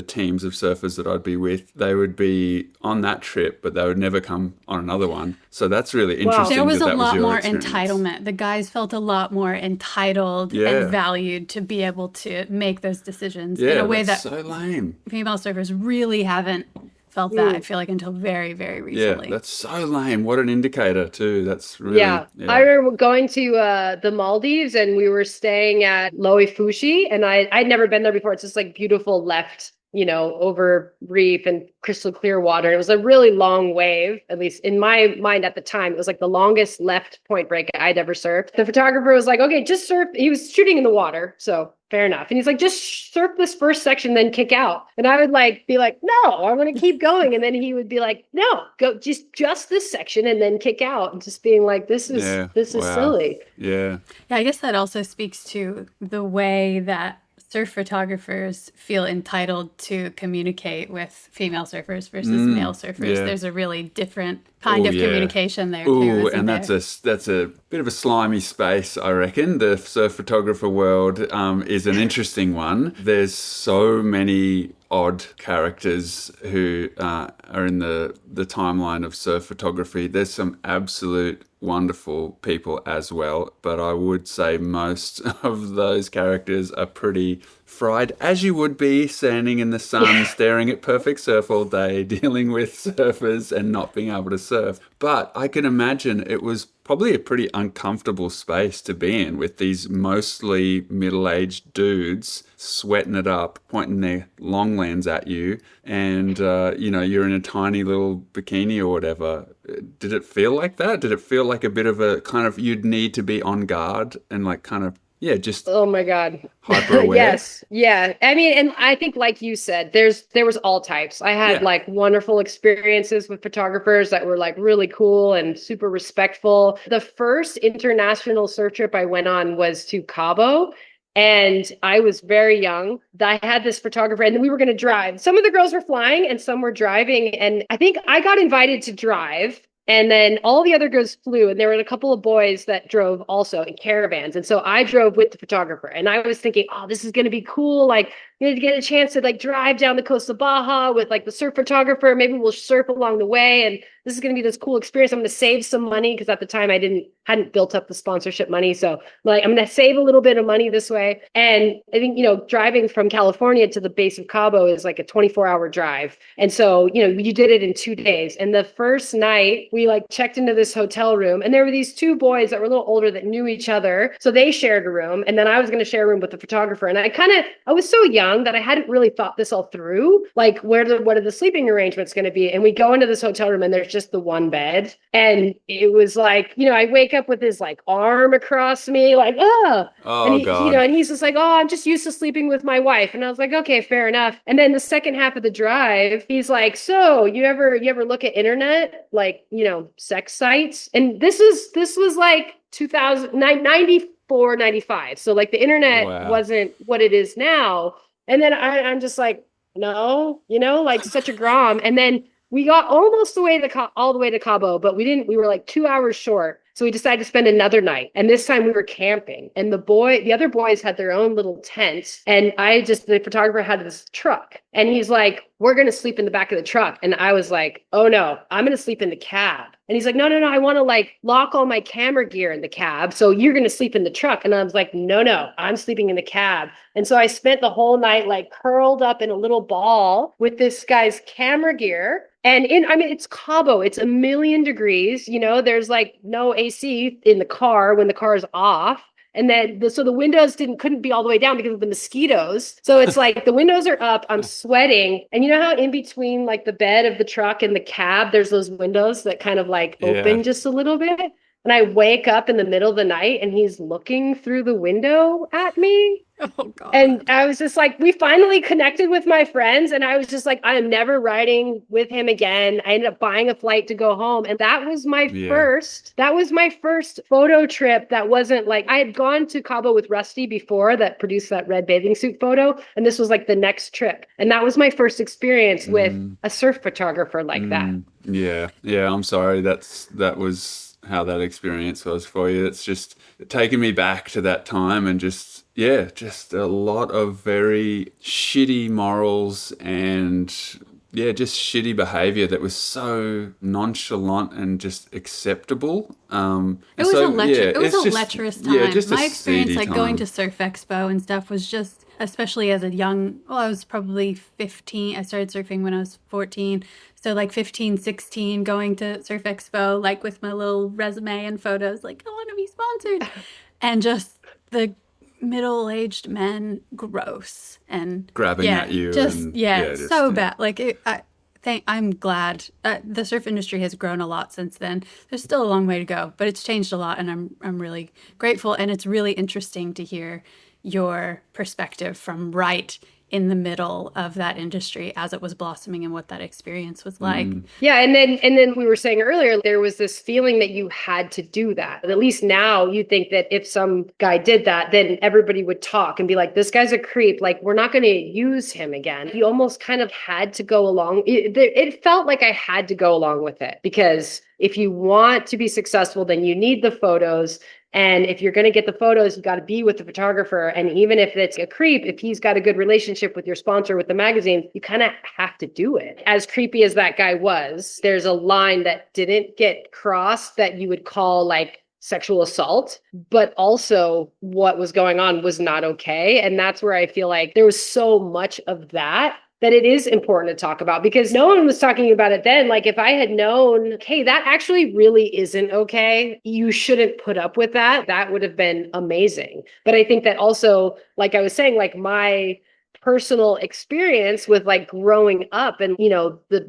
teams of surfers that I'd be with, they would be on that trip, but they would never come on another one. So that's really interesting.
There was a lot more
experience.
Entitlement. The guys felt a lot more entitled and valued to be able to make those decisions in a way that
so lame.
Female surfers really haven't felt that, I feel like, until very, very recently.
Yeah, that's so lame. What an indicator, too. That's really...
Yeah. I remember going to the Maldives, and we were staying at Loei Fushi, and I'd never been there before. It's just like beautiful left, over reef and crystal clear water. It was a really long wave, at least in my mind at the time. It was like the longest left point break I'd ever surfed. The photographer was like, okay, just surf. He was shooting in the water, so fair enough. And he's like, just surf this first section, then kick out. And I would be like, no, I want to keep going. And then he would be like, no, go just this section and then kick out. And just being like, this is silly.
Yeah.
Yeah, I guess that also speaks to the way that surf photographers feel entitled to communicate with female surfers versus male surfers. There's a really different kind of communication there too.
And that's a bit of a slimy space, I reckon. The surf photographer world is an interesting one. There's so many odd characters who are in the timeline of surf photography. There's some absolute wonderful people as well, but I would say most of those characters are pretty fried, as you would be standing in the sun, staring at perfect surf all day, dealing with surfers and not being able to surf. But I can imagine it was probably a pretty uncomfortable space to be in, with these mostly middle-aged dudes sweating it up, pointing their long lens at you, and you're in a tiny little bikini or whatever. Did it feel like that? Did it feel like a bit of a kind of, you'd need to be on guard and like kind of, just
oh my God,
hyper aware?
Yes, yeah. I mean, and I think, like you said, there was all types. I had like wonderful experiences with photographers that were like really cool and super respectful. The first international surf trip I went on was to Cabo. And I was very young. I had this photographer, and we were going to drive. Some of the girls were flying and some were driving. And I think I got invited to drive. And then all the other girls flew, and there were a couple of boys that drove also in caravans. And so I drove with the photographer, and I was thinking, oh, this is going to be cool. Like, you know, to get a chance to like drive down the coast of Baja with like the surf photographer. Maybe we'll surf along the way, and this is going to be this cool experience. I'm going to save some money because at the time I hadn't built up the sponsorship money. So like, I'm going to save a little bit of money this way. And I think, driving from California to the base of Cabo is like a 24-hour drive. And so, you did it in 2 days. And the first night we like checked into this hotel room, and there were these two boys that were a little older that knew each other. So they shared a room, and then I was going to share a room with the photographer. And I was so young that I hadn't really thought this all through. Like, what are the sleeping arrangements going to be? And we go into this hotel room, and there's just the one bed. And it was like, I wake up with his like arm across me, like,
oh,
and
God.
And he's just like, oh, I'm just used to sleeping with my wife. And I was like, okay, fair enough. And then the second half of the drive, he's like, so you ever look at internet, like, sex sites? And this was like 94, 95. So like the internet wasn't what it is now. And then I'm just like, no, like such a grom. And then we got almost all the way to Cabo, but we were like 2 hours short. So we decided to spend another night. And this time we were camping, and the other boys had their own little tents. And the photographer had this truck, and he's like, we're going to sleep in the back of the truck. And I was like, oh no, I'm going to sleep in the cab. And he's like, no, I want to like lock all my camera gear in the cab. So you're going to sleep in the truck. And I was like, no, I'm sleeping in the cab. And so I spent the whole night like curled up in a little ball with this guy's camera gear And it's Cabo. It's 1,000,000 degrees. There's like no AC in the car when the car is off. And then so the windows couldn't be all the way down because of the mosquitoes. So it's like the windows are up, I'm sweating. And you know how in between like the bed of the truck and the cab, there's those windows that kind of like open just a little bit. And I wake up in the middle of the night and he's looking through the window at me.
Oh, God.
And I was just like, we finally connected with my friends. And I was just like, I am never riding with him again. I ended up buying a flight to go home. And that was my first photo trip. That wasn't like, I had gone to Cabo with Rusty before that produced that red bathing suit photo. And this was like the next trip. And that was my first experience with a surf photographer like that.
Yeah. Yeah. I'm sorry. That was how that experience was for you. It's just taking me back to that time and just a lot of very shitty morals and just shitty behavior that was so nonchalant and just acceptable.
It was a lecherous time. My experience, like going to Surf Expo and stuff, was just, especially as I was probably 15. I started surfing when I was 14. So like 15, 16, going to Surf Expo, like with my little resume and photos, like, I want to be sponsored. And just the middle-aged men, gross. And
grabbing at you.
So bad. Like, I'm glad the surf industry has grown a lot since then. There's still a long way to go, but it's changed a lot, and I'm really grateful. And it's really interesting to hear your perspective from right in the middle of that industry as it was blossoming and what that experience was like.
Yeah. And then we were saying earlier, there was this feeling that you had to do that. At least now you think that if some guy did that, then everybody would talk and be like, this guy's a creep. Like, we're not going to use him again. You almost kind of had to go along. It felt like I had to go along with it, because if you want to be successful, then you need the photos. And if you're going to get the photos, you got to be with the photographer. And even if it's a creep, if he's got a good relationship with your sponsor, with the magazine, you kind of have to do it. As creepy as that guy was, there's a line that didn't get crossed that you would call like sexual assault, but also what was going on was not okay. And that's where I feel like there was so much of that it is important to talk about, because no one was talking about it then. Like, if I had known, okay, that actually really isn't okay, you shouldn't put up with that, that would have been amazing. But I think that also, like I was saying, like my personal experience with like growing up and,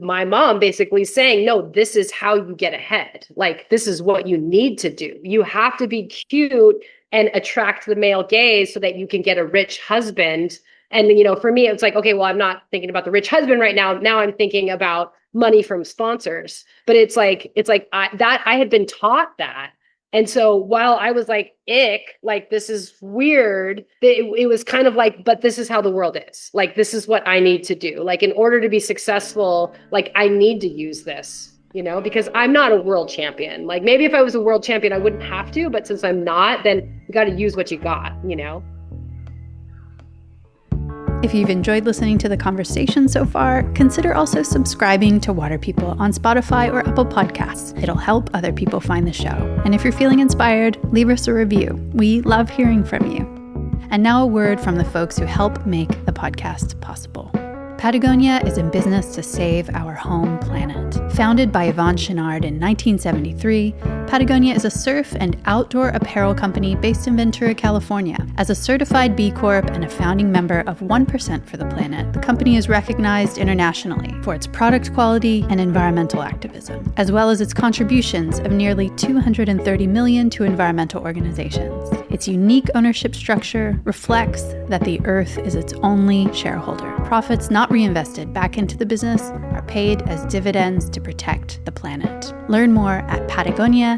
my mom basically saying, no, this is how you get ahead. Like, this is what you need to do. You have to be cute and attract the male gaze so that you can get a rich husband. And, for me, it's like, okay, well, I'm not thinking about the rich husband right now. Now I'm thinking about money from sponsors. But it's like I had been taught that. And so while I was like, ick, like, this is weird, it was kind of like, but this is how the world is. Like, this is what I need to do. Like, in order to be successful, like, I need to use this, because I'm not a world champion. Like, maybe if I was a world champion, I wouldn't have to. But since I'm not, then you got to use what you got,
If you've enjoyed listening to the conversation so far, consider also subscribing to Water People on Spotify or Apple Podcasts. It'll help other people find the show. And if you're feeling inspired, leave us a review. We love hearing from you. And now a word from the folks who help make the podcast possible. Patagonia is in business to save our home planet. Founded by Yvonne Chenard in 1973, Patagonia is a surf and outdoor apparel company based in Ventura, California. As a certified B Corp and a founding member of 1% for the Planet, the company is recognized internationally for its product quality and environmental activism, as well as its contributions of nearly $230 million to environmental organizations. Its unique ownership structure reflects that the Earth is its only shareholder. Profits not reinvested back into the business are paid as dividends to protect the planet. Learn more at patagonia.com.au.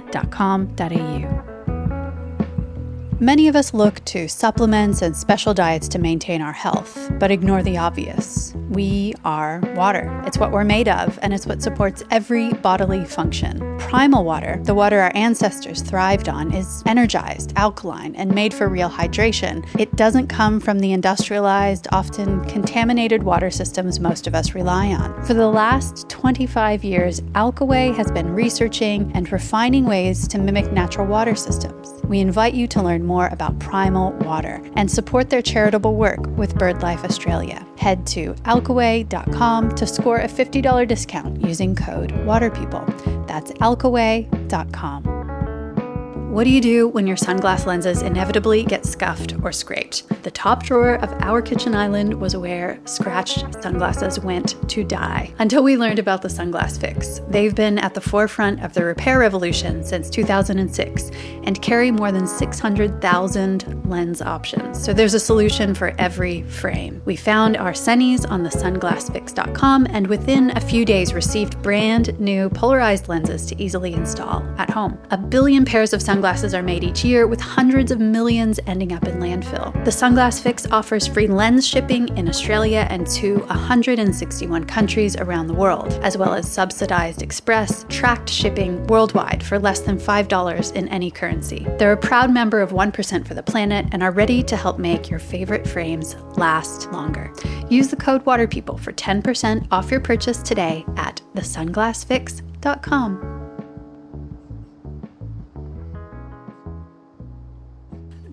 Many of us look to supplements and special diets to maintain our health, but ignore the obvious. We are water. It's what we're made of, and it's what supports every bodily function. Primal water, the water our ancestors thrived on, is energized, alkaline, and made for real hydration. It doesn't come from the industrialized, often contaminated water systems most of us rely on. For the last 25 years, Alkaway has been researching and refining ways to mimic natural water systems. We invite you to learn more about primal water and support their charitable work with BirdLife Australia. Head to alkaway.com to score a $50 discount using code WATERPEOPLE. That's alkaway.com. What do you do when your sunglass lenses inevitably get scuffed or scraped? The top drawer of our kitchen island was where scratched sunglasses went to die until we learned about the Sunglass Fix. They've been at the forefront of the repair revolution since 2006 and carry more than 600,000 lens options. So there's a solution for every frame. We found our sunnies on the sunglassfix.com and within a few days received brand new polarized lenses to easily install at home. 1 billion pairs of sunglasses are made each year, with hundreds of millions ending up in landfill. The Sunglass Fix offers free lens shipping in Australia and to 161 countries around the world, as well as subsidized express, tracked shipping worldwide for less than $5 in any currency. They're a proud member of 1% for the Planet and are ready to help make your favorite frames last longer. Use the code WATERPEOPLE for 10% off your purchase today at thesunglassfix.com.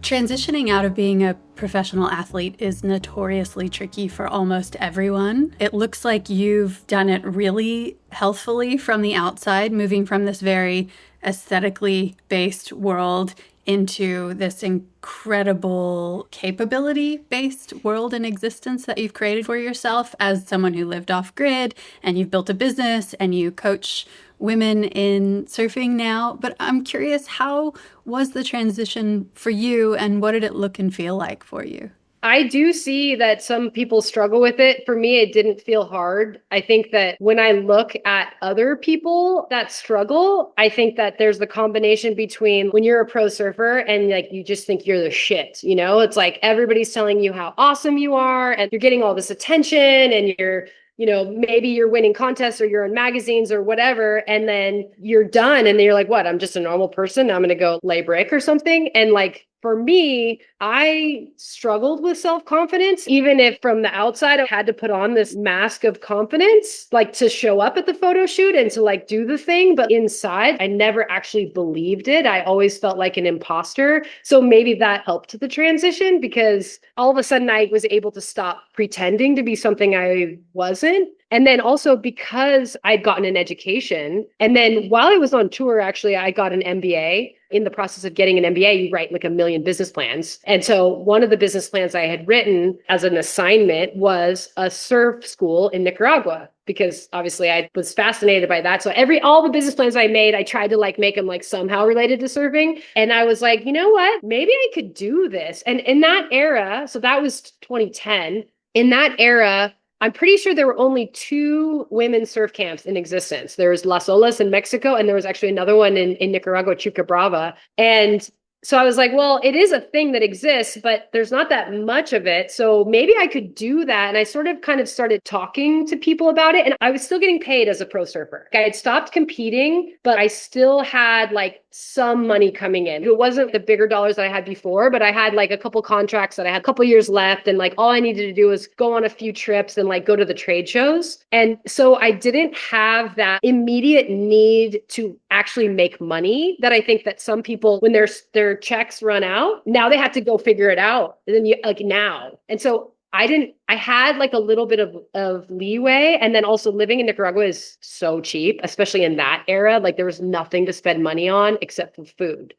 Transitioning out of being a professional athlete is notoriously tricky for almost everyone. It looks like you've done it really healthfully from the outside, moving from this very aesthetically based world into this incredible capability-based world and existence that you've created for yourself as someone who lived off grid, and you've built a business and you coach women in surfing now. But I'm curious, how was the transition for you and what did it look and feel like for you?
I do see that some people struggle with it. For me, it didn't feel hard. I think that when I look at other people that struggle, I think that there's the combination between when you're a pro surfer and like you just think you're the shit, you know? It's like everybody's telling you how awesome you are and you're getting all this attention and you're maybe you're winning contests or you're in magazines or whatever, and then you're done and then you're like, what? I'm just a normal person. I'm going to go lay brick or something. And like, for me, I struggled with self-confidence, even if from the outside I had to put on this mask of confidence, like to show up at the photo shoot and to like do the thing. But inside, I never actually believed it. I always felt like an imposter. So maybe that helped the transition because all of a sudden I was able to stop pretending to be something I wasn't. And then also because I'd gotten an education. And then while I was on tour, actually, I got an MBA. In the process of getting an MBA, you write like 1 million business plans. And so one of the business plans I had written as an assignment was a surf school in Nicaragua, because obviously I was fascinated by that. So all the business plans I made, I tried to like make them like somehow related to surfing. And I was like, you know what? Maybe I could do this. And in that era, so that was 2010, in that era, I'm pretty sure there were only 2 women's surf camps in existence. There was Las Olas in Mexico, and there was actually another one in Nicaragua, Chuca Brava. And so I was like, well, it is a thing that exists, but there's not that much of it. So maybe I could do that. And I sort of kind of started talking to people about it. And I was still getting paid as a pro surfer. I had stopped competing, but I still had like some money coming in. It wasn't the bigger dollars that I had before, but I had like a couple contracts that I had a couple years left. And like all I needed to do was go on a few trips and like go to the trade shows. And so I didn't have that immediate need to actually make money that I think that some people, when their checks run out, now they have to go figure it out. And then now. And so I had like a little bit of leeway. And then also living in Nicaragua is so cheap, especially in that era. Like there was nothing to spend money on except for food.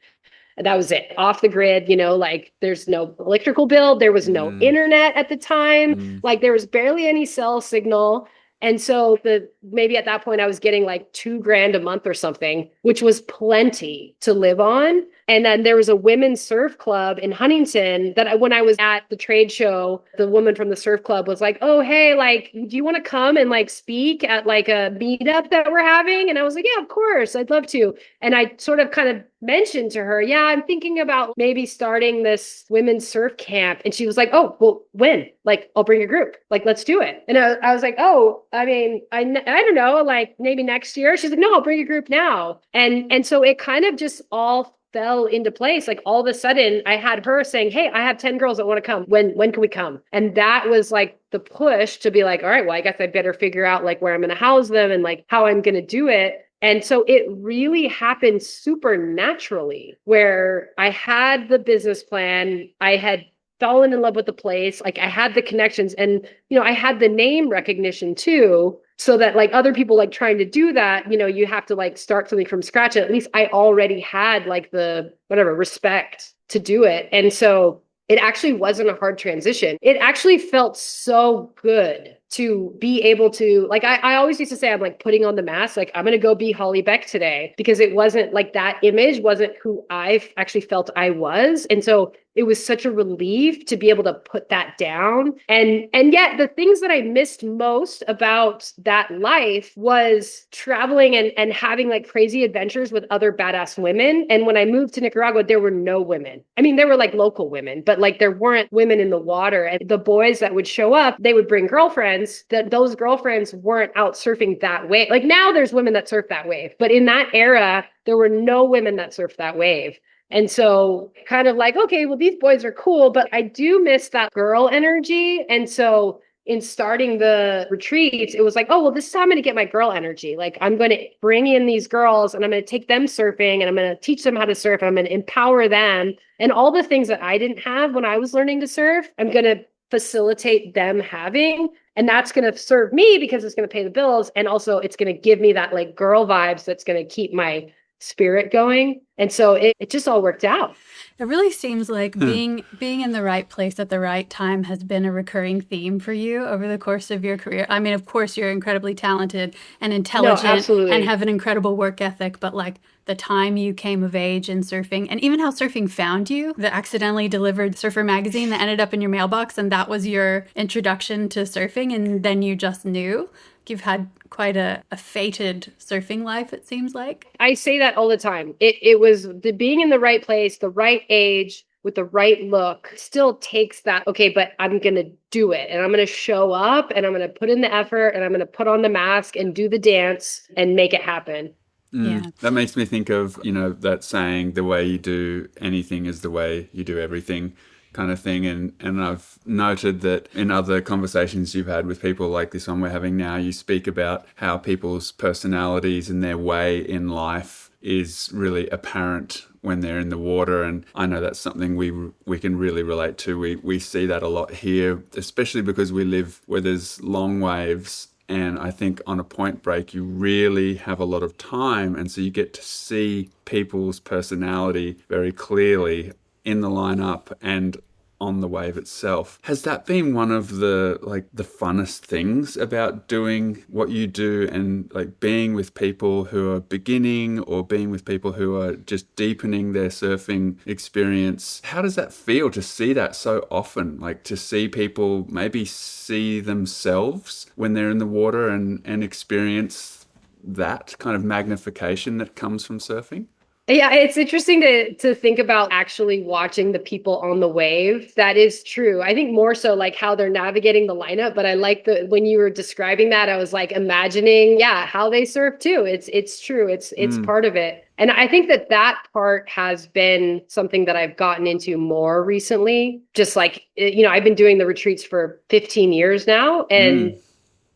And that was it. Off the grid, like there's no electrical bill. There was no internet at the time. Like there was barely any cell signal. And so maybe at that point I was getting like $2,000 a month or something, which was plenty to live on. And then there was a women's surf club in Huntington that when I was at the trade show, the woman from the surf club was like, oh, hey, like, do you want to come and like speak at like a meetup that we're having? And I was like, yeah, of course, I'd love to. And I sort of kind of mentioned to her, yeah, I'm thinking about maybe starting this women's surf camp. And she was like, oh, well, when? Like, I'll bring a group. Like, let's do it. And I was like, oh, I mean, I don't know, like maybe next year. She's like, no, I'll bring a group now. And so it kind of just all fell into place. Like all of a sudden I had her saying, hey, I have 10 girls that want to come. When can we come? And that was like the push to be like, all right, well, I guess I better figure out like where I'm going to house them and like how I'm going to do it. And so it really happened super naturally, where I had the business plan, I had fallen in love with the place, like I had the connections, and I had the name recognition too, so that like other people like trying to do that, you have to like start something from scratch. And at least I already had like the whatever respect to do it. And so it actually wasn't a hard transition. It actually felt so good to be able to, like, I always used to say, I'm like putting on the mask, like, I'm going to go be Holly Beck today, because it wasn't like that image wasn't who I actually felt I was. And so it was such a relief to be able to put that down. And yet the things that I missed most about that life was traveling and having like crazy adventures with other badass women. And when I moved to Nicaragua, there were no women. I mean, there were like local women, but like there weren't women in the water. And the boys that would show up, they would bring girlfriends, that those girlfriends weren't out surfing that wave. Like now there's women that surf that wave, but in that era, there were no women that surfed that wave. And so kind of like, okay, well, these boys are cool, but I do miss that girl energy. And so in starting the retreats, it was like, oh, well, this is how I'm going to get my girl energy. Like I'm going to bring in these girls and I'm going to take them surfing and I'm going to teach them how to surf. And I'm going to empower them. And all the things that I didn't have when I was learning to surf, I'm going to facilitate them having. And that's going to serve me because it's going to pay the bills. And also it's going to give me that like girl vibes that's going to keep my spirit going. And so it just all worked out.
It really seems like being in the right place at the right time has been a recurring theme for you over the course of your career. I mean, of course, you're incredibly talented and intelligent and have an incredible work ethic, but like the time you came of age in surfing and even how surfing found you, the accidentally delivered surfer magazine that ended up in your mailbox, and that was your introduction to surfing, and then you just knew. You've had quite a fated surfing life, it seems like.
I say that all the time. It was the being in the right place, the right age, with the right look, still takes that, okay, but I'm going to do it. And I'm going to show up and I'm going to put in the effort and I'm going to put on the mask and do the dance and make it happen.
Yeah. That makes me think of, that saying, the way you do anything is the way you do everything, kind of thing. And I've noted that in other conversations you've had with people like this one we're having now, you speak about how people's personalities and their way in life is really apparent when they're in the water. And I know that's something we can really relate to. We see that a lot here, especially because we live where there's long waves. And I think on a point break, you really have a lot of time. And so you get to see people's personality very clearly in the lineup and on the wave itself. Has that been one of the funnest things about doing what you do, and like being with people who are beginning or being with people who are just deepening their surfing experience? How does that feel to see that so often? Like to see people maybe see themselves when they're in the water and experience that kind of magnification that comes from surfing?
Yeah, it's interesting to think about actually watching the people on the wave. That is true. I think more so like how they're navigating the lineup, but I like when you were describing that, I was like imagining, how they surf too. It's true. It's part of it. And I think that part has been something that I've gotten into more recently. Just like, I've been doing the retreats for 15 years now, and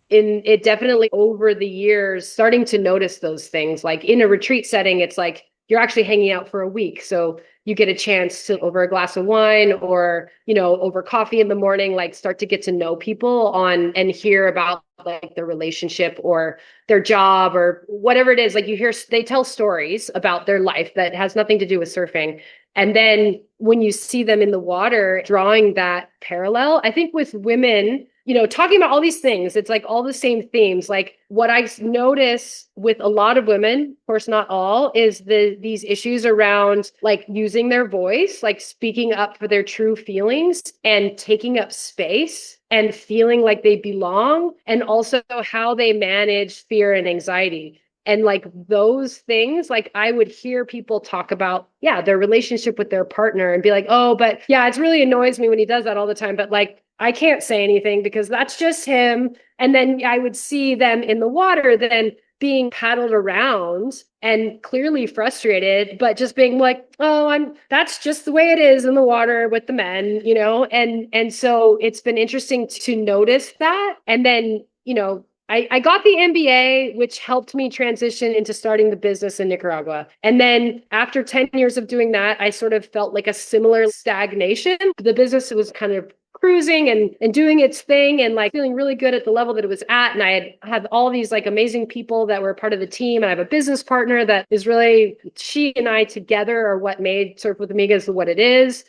it definitely over the years starting to notice those things. Like in a retreat setting, it's like you're actually hanging out for a week. So you get a chance to, over a glass of wine or, over coffee in the morning, like start to get to know people and hear about like their relationship or their job or whatever it is. Like they tell stories about their life that has nothing to do with surfing. And then when you see them in the water, drawing that parallel, I think with women, talking about all these things, it's like all the same themes. Like what I notice with a lot of women, of course, not all, is these issues around like using their voice, like speaking up for their true feelings and taking up space and feeling like they belong, and also how they manage fear and anxiety. And like those things, like I would hear people talk about, their relationship with their partner and be like, oh, but it really annoys me when he does that all the time. But like, I can't say anything because that's just him. And then I would see them in the water then being paddled around and clearly frustrated, but just being like, oh, that's just the way it is in the water with the men, And so it's been interesting to notice that. And then, I got the MBA, which helped me transition into starting the business in Nicaragua. And then after 10 years of doing that, I sort of felt like a similar stagnation. The business was kind of cruising and doing its thing and like feeling really good at the level that it was at. And I had all these like amazing people that were part of the team. And I have a business partner that is really, she and I together are what made Surf with Amigas what it is.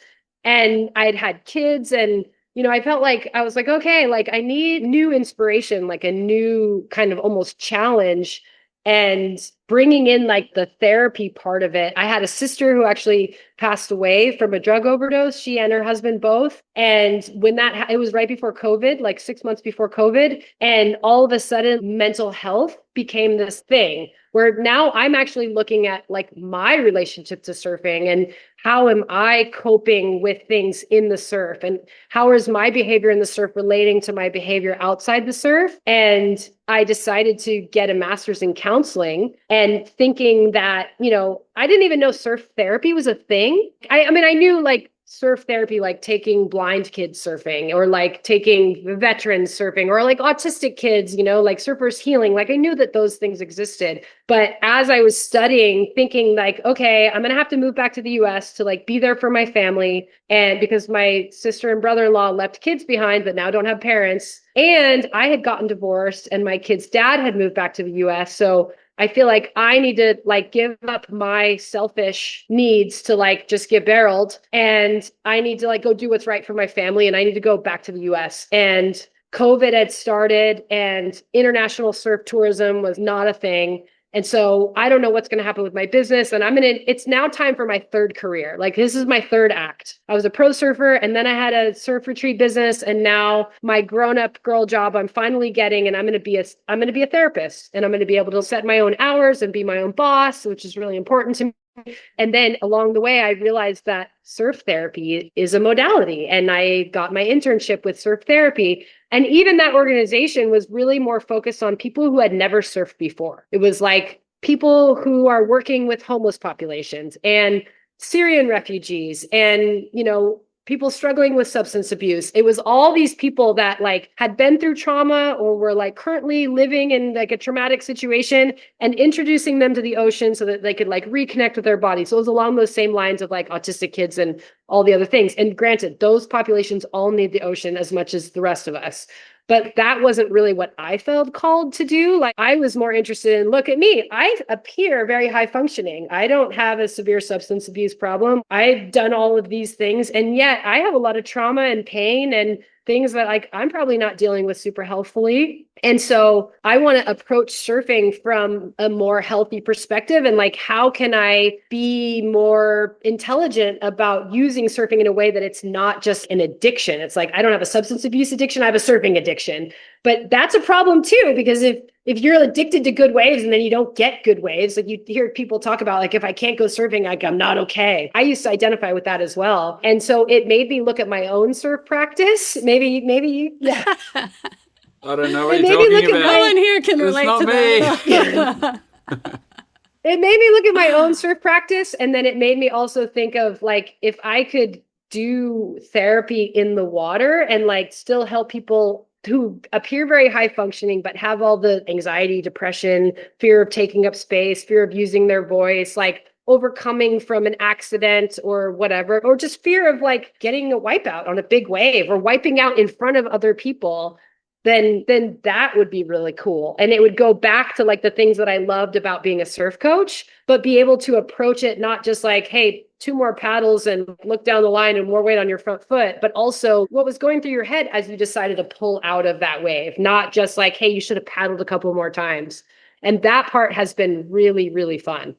And I had kids and I felt like I was like, okay, like I need new inspiration, like a new kind of almost challenge and bringing in like the therapy part of it. I had a sister who actually passed away from a drug overdose, she and her husband both. And when it was right before COVID, like 6 months before COVID. And all of a sudden mental health became this thing where now I'm actually looking at like my relationship to surfing and how am I coping with things in the surf and how is my behavior in the surf relating to my behavior outside the surf? And I decided to get a master's in counseling and thinking that, I didn't even know surf therapy was a thing. I mean, I knew like surf therapy, like taking blind kids surfing or like taking veterans surfing or like autistic kids, like surfers healing. Like I knew that those things existed. But as I was studying, thinking like, okay, I'm going to have to move back to the US to like be there for my family. And because my sister and brother-in-law left kids behind, but now don't have parents. And I had gotten divorced and my kid's dad had moved back to the US. So I feel like I need to like give up my selfish needs to like just get barreled and I need to like go do what's right for my family and I need to go back to the US. And COVID had started and international surf tourism was not a thing. And so I don't know what's going to happen with my business. And it's now time for my third career. Like this is my third act. I was a pro surfer and then I had a surf retreat business. And now my grown-up girl job, I'm finally getting, and I'm going to be a therapist and I'm going to be able to set my own hours and be my own boss, which is really important to me. And then along the way, I realized that surf therapy is a modality. And I got my internship with surf therapy. And even that organization was really more focused on people who had never surfed before. It was like people who are working with homeless populations and Syrian refugees and, people struggling with substance abuse. It was all these people that like had been through trauma or were like currently living in like a traumatic situation and introducing them to the ocean so that they could like reconnect with their body. So it was along those same lines of like autistic kids and all the other things. And granted, those populations all need the ocean as much as the rest of us. But that wasn't really what I felt called to do. Like I was more interested in, look at me, I appear very high functioning. I don't have a severe substance abuse problem. I've done all of these things. And yet I have a lot of trauma and pain and things that like I'm probably not dealing with super healthfully. And so I want to approach surfing from a more healthy perspective and like, how can I be more intelligent about using surfing in a way that it's not just an addiction? It's like, I don't have a substance abuse addiction, I have a surfing addiction. But that's a problem too, because if you're addicted to good waves and then you don't get good waves, like you hear people talk about, like, if I can't go surfing, like I'm not okay. I used to identify with that as well. And so it made me look at my own surf practice. Maybe, yeah.
I don't know what you're talking about.
No one here can relate to that.
It made me look at my own surf practice. And then it made me also think of like, if I could do therapy in the water and like still help people who appear very high functioning, but have all the anxiety, depression, fear of taking up space, fear of using their voice, like overcoming from an accident or whatever, or just fear of like getting a wipeout on a big wave or wiping out in front of other people, then that would be really cool. And it would go back to like the things that I loved about being a surf coach, but be able to approach it not just like, hey, 2 more paddles and look down the line and more weight on your front foot, but also what was going through your head as you decided to pull out of that wave, not just like, hey, you should have paddled a couple more times. And that part has been really, really fun.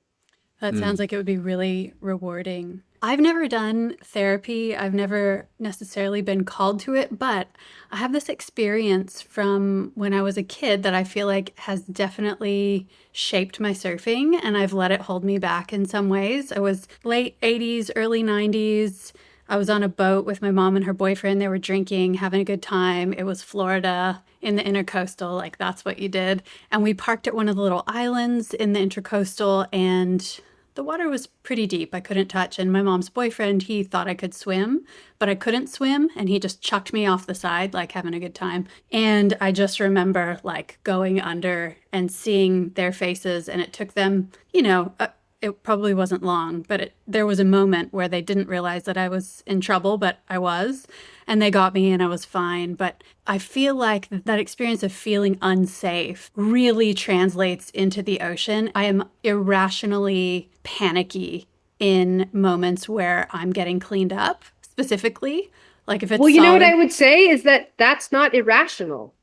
That sounds like it would be really rewarding. I've never done therapy. I've never necessarily been called to it, but I have this experience from when I was a kid that I feel like has definitely shaped my surfing, and I've let it hold me back in some ways. I was late 80s, early 90s. I was on a boat with my mom and her boyfriend. They were drinking, having a good time. It was Florida in the intercoastal, like that's what you did. And we parked at one of the little islands in the intercoastal, and the water was pretty deep. I couldn't touch. And my mom's boyfriend, he thought I could swim, but I couldn't swim. And he just chucked me off the side, like having a good time. And I just remember like going under and seeing their faces. And it took them, it probably wasn't long, but there was a moment where they didn't realize that I was in trouble, but I was. And they got me and I was fine. But I feel like that experience of feeling unsafe really translates into the ocean. I am irrationally panicky in moments where I'm getting cleaned up, specifically. Like if it's
well, you know what
solid-
I would say is that that's not irrational,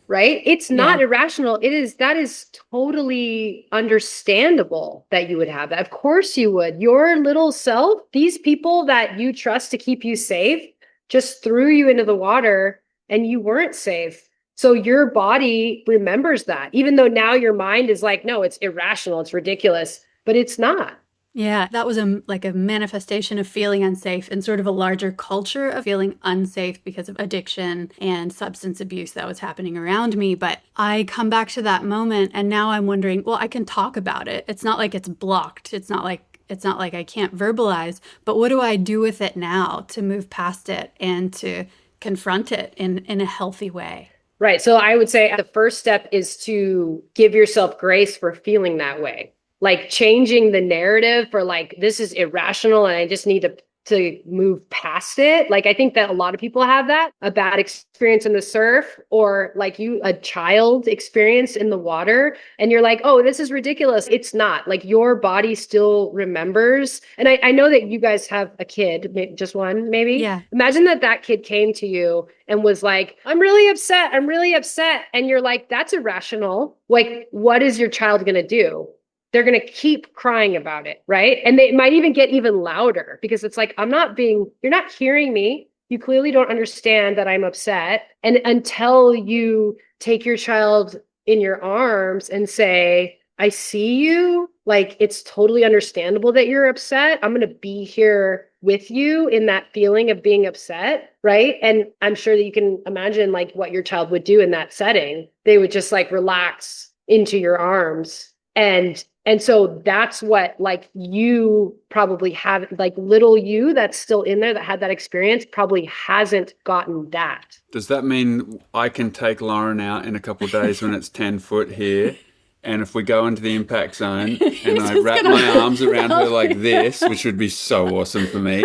right? It's not irrational. That is totally understandable that you would have that. Of course you would. Your little self, these people that you trust to keep you safe, just threw you into the water and you weren't safe. So your body remembers that, even though now your mind is like, no, it's irrational, it's ridiculous, but it's not.
Yeah, that was a manifestation of feeling unsafe and sort of a larger culture of feeling unsafe because of addiction and substance abuse that was happening around me. But I come back to that moment and now I'm wondering, well, I can talk about it. It's not like it's blocked. It's not like I can't verbalize, but what do I do with it now to move past it and to confront it in a healthy way?
Right. So I would say the first step is to give yourself grace for feeling that way. Like changing the narrative for like, this is irrational and I just need to move past it. Like, I think that a lot of people have that, a bad experience in the surf or like a child experience in the water. And you're like, oh, this is ridiculous. It's not. Like your body still remembers. And I know that you guys have a kid, just one, maybe.
Yeah.
Imagine that kid came to you and was like, I'm really upset. I'm really upset. And you're like, that's irrational. Like, what is your child going to do? They're going to keep crying about it, right? And they might even get even louder because it's like, you're not hearing me. You clearly don't understand that I'm upset. And until you take your child in your arms and say, I see you, like, it's totally understandable that you're upset. I'm going to be here with you in that feeling of being upset, right? And I'm sure that you can imagine like what your child would do in that setting. They would just like relax into your arms. And so that's what like you probably have, like little you that's still in there that had that experience probably hasn't gotten that.
Does that mean I can take Lauren out in a couple of days when it's 10 foot here? And if we go into the impact zone and I wrap my arms around her like this, which would be so awesome for me,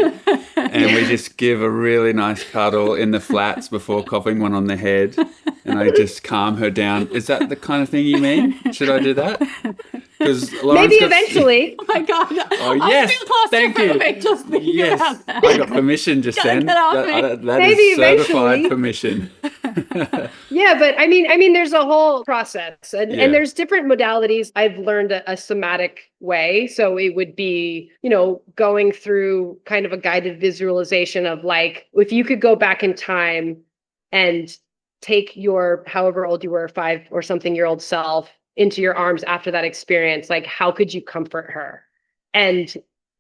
and we just give a really nice cuddle in the flats before copping one on the head, and I just calm her down. Is that the kind of thing you mean? Should I do that?
Maybe eventually.
Oh my God.
Oh, yes.
I feel
Thank you.
Just thinking about that.
I got permission just then. That
Maybe
is certified
eventually.
Permission.
Yeah, but I mean, there's a whole process and there's different modalities. I've learned a somatic way. So it would be, going through kind of a guided visualization of like, if you could go back in time and take your, however old you were, 5 or something year old self into your arms after that experience, like how could you comfort her? And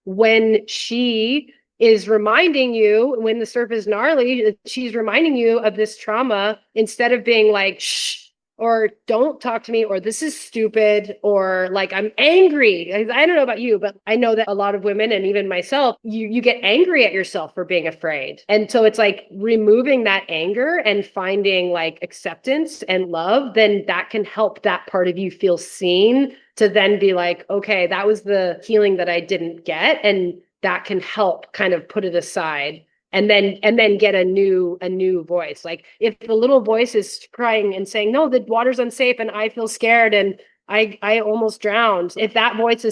when she is reminding you, when the surf is gnarly, she's reminding you of this trauma, instead of being like, shh, or don't talk to me, or this is stupid, or like, I'm angry. I don't know about you, but I know that a lot of women and even myself, you get angry at yourself for being afraid. And so it's like removing that anger and finding like acceptance and love, then that can help that part of you feel seen to then be like, okay, that was the healing that I didn't get. And that can help kind of put it aside. And then get a new voice. Like if the little voice is crying and saying, no, the water's unsafe and I feel scared and I almost drowned. If that voice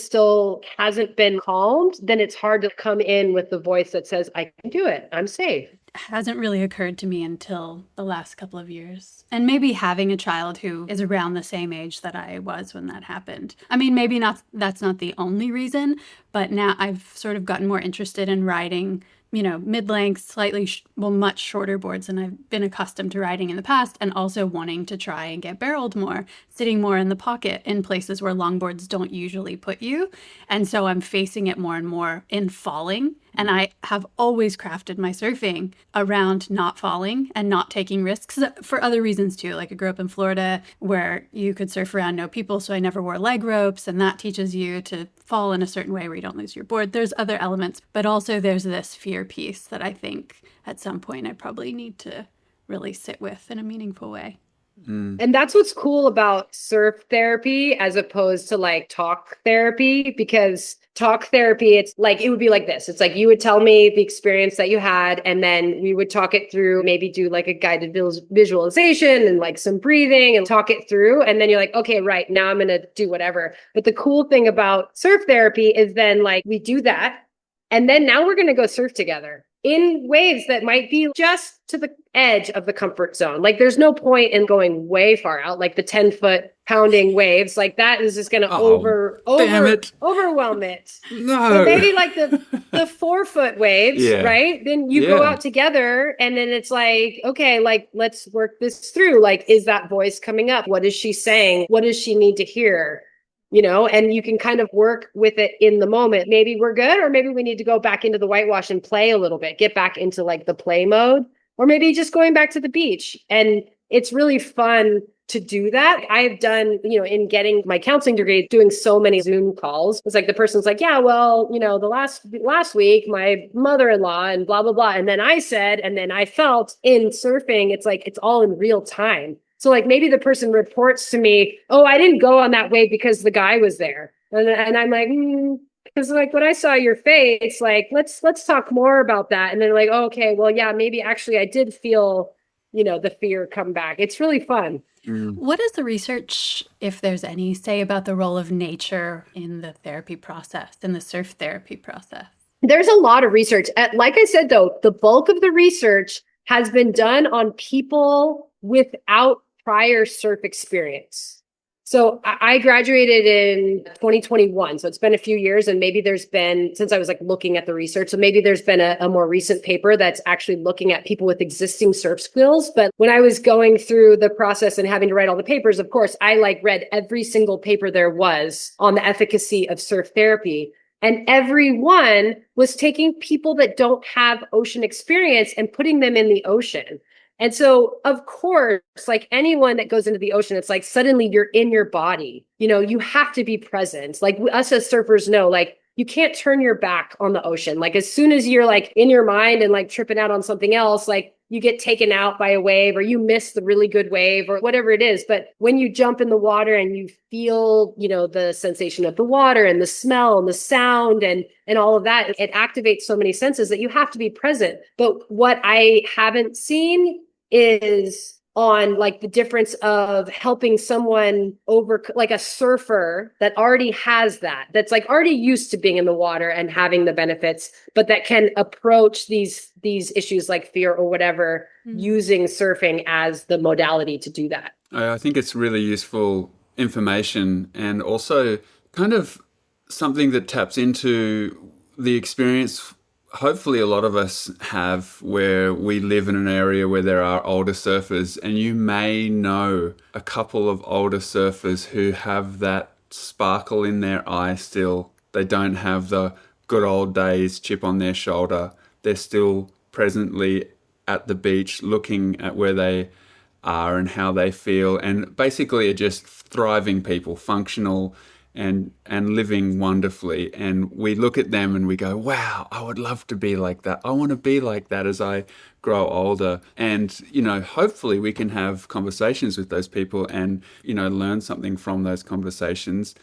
hasn't been calmed, then it's hard to come in with the voice that says, I can do it. I'm safe.
Hasn't really occurred to me until the last couple of years. And maybe having a child who is around the same age that I was when that happened. I mean, maybe that's not the only reason, but now I've sort of gotten more interested in riding, mid-length, slightly, much shorter boards than I've been accustomed to riding in the past, and also wanting to try and get barreled more, sitting more in the pocket in places where longboards don't usually put you. And so I'm facing it more and more in falling And I have always crafted my surfing around not falling and not taking risks for other reasons too. Like I grew up in Florida where you could surf around no people, so I never wore leg ropes, and that teaches you to fall in a certain way where you don't lose your board. There's other elements, but also there's this fear piece that I think at some point I probably need to really sit with in a meaningful way.
And that's what's cool about surf therapy as opposed to like talk therapy, because talk therapy, it's like, it would be like this. It's like you would tell me the experience that you had, and then we would talk it through, maybe do like a guided visualization and like some breathing and talk it through. And then you're like, okay, right, now I'm going to do whatever. But the cool thing about surf therapy is then like we do that. And then now we're going to go surf together in waves that might be just to the edge of the comfort zone. Like there's no point in going way far out, like the 10-foot pounding waves. Like that is just going to overwhelm it.
No.
But maybe like the 4-foot waves, right? Then you go out together and then it's like, okay, like let's work this through. Like, is that voice coming up? What is she saying? What does she need to hear? You know, and you can kind of work with it in the moment. Maybe we're good, or maybe we need to go back into the whitewash and play a little bit, get back into like the play mode, or maybe just going back to the beach. And it's really fun to do that. I've done, you know, in getting my counseling degree, doing so many Zoom calls. It's like the person's like, yeah, well, you know, the last week, my mother-in-law and blah, blah, blah. And then I said, and then I felt. In surfing, it's like, it's all in real time. So like maybe the person reports to me, oh, I didn't go on that wave because the guy was there. And I'm like, because like when I saw your face, like, let's talk more about that. And then like, oh, okay, well, yeah, maybe actually I did feel, you know, the fear come back. It's really fun.
What does the research, if there's any, say about the role of nature in the therapy process, in the surf therapy process?
There's a lot of research. Like I said, though, the bulk of the research has been done on people without prior surf experience. So I graduated in 2021. So it's been a few years, and maybe there's been, since I was like looking at the research, so maybe there's been a more recent paper that's actually looking at people with existing surf skills. But when I was going through the process and having to write all the papers, of course, I like read every single paper there was on the efficacy of surf therapy. And everyone was taking people that don't have ocean experience and putting them in the ocean. And so, of course, like anyone that goes into the ocean, it's like suddenly you're in your body. You know, you have to be present. Like us as surfers know, like you can't turn your back on the ocean. Like as soon as you're like in your mind and like tripping out on something else, like you get taken out by a wave or you miss the really good wave or whatever it is. But when you jump in the water and you feel, you know, the sensation of the water and the smell and the sound and all of that, it activates so many senses that you have to be present. But what I haven't seen is on like the difference of helping someone over, like a surfer that already has that's like already used to being in the water and having the benefits, but that can approach these issues like fear or whatever using surfing as the modality to do that.
I think it's really useful information, and also kind of something that taps into the experience hopefully a lot of us have, where we live in an area where there are older surfers, and you may know a couple of older surfers who have that sparkle in their eye still. They don't have the good old days chip on their shoulder. They're still presently at the beach looking at where they are and how they feel, and basically are just thriving people, functional and living wonderfully. And we look at them and we go, wow, I would love to be like that. I want to be like that as I grow older. And, you know, hopefully we can have conversations with those people and, you know, learn something from those conversations.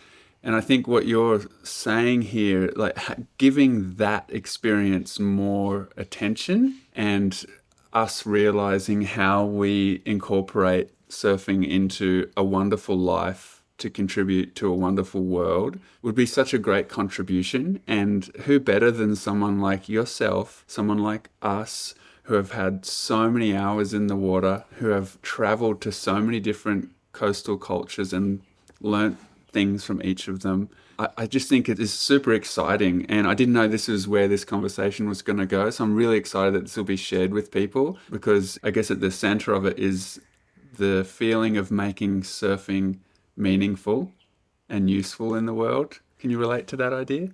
And I think what you're saying here, like giving that experience more attention and us realizing how we incorporate surfing into a wonderful life to contribute to a wonderful world would be such a great contribution. And who better than someone like yourself, someone like us, who have had so many hours in the water, who have traveled to so many different coastal cultures and learnt things from each of them. I just think it is super exciting, and I didn't know this is where this conversation was going to go. So I'm really excited that this will be shared with people, because I guess at the center of it is the feeling of making surfing meaningful and useful in the world. Can you relate to that idea?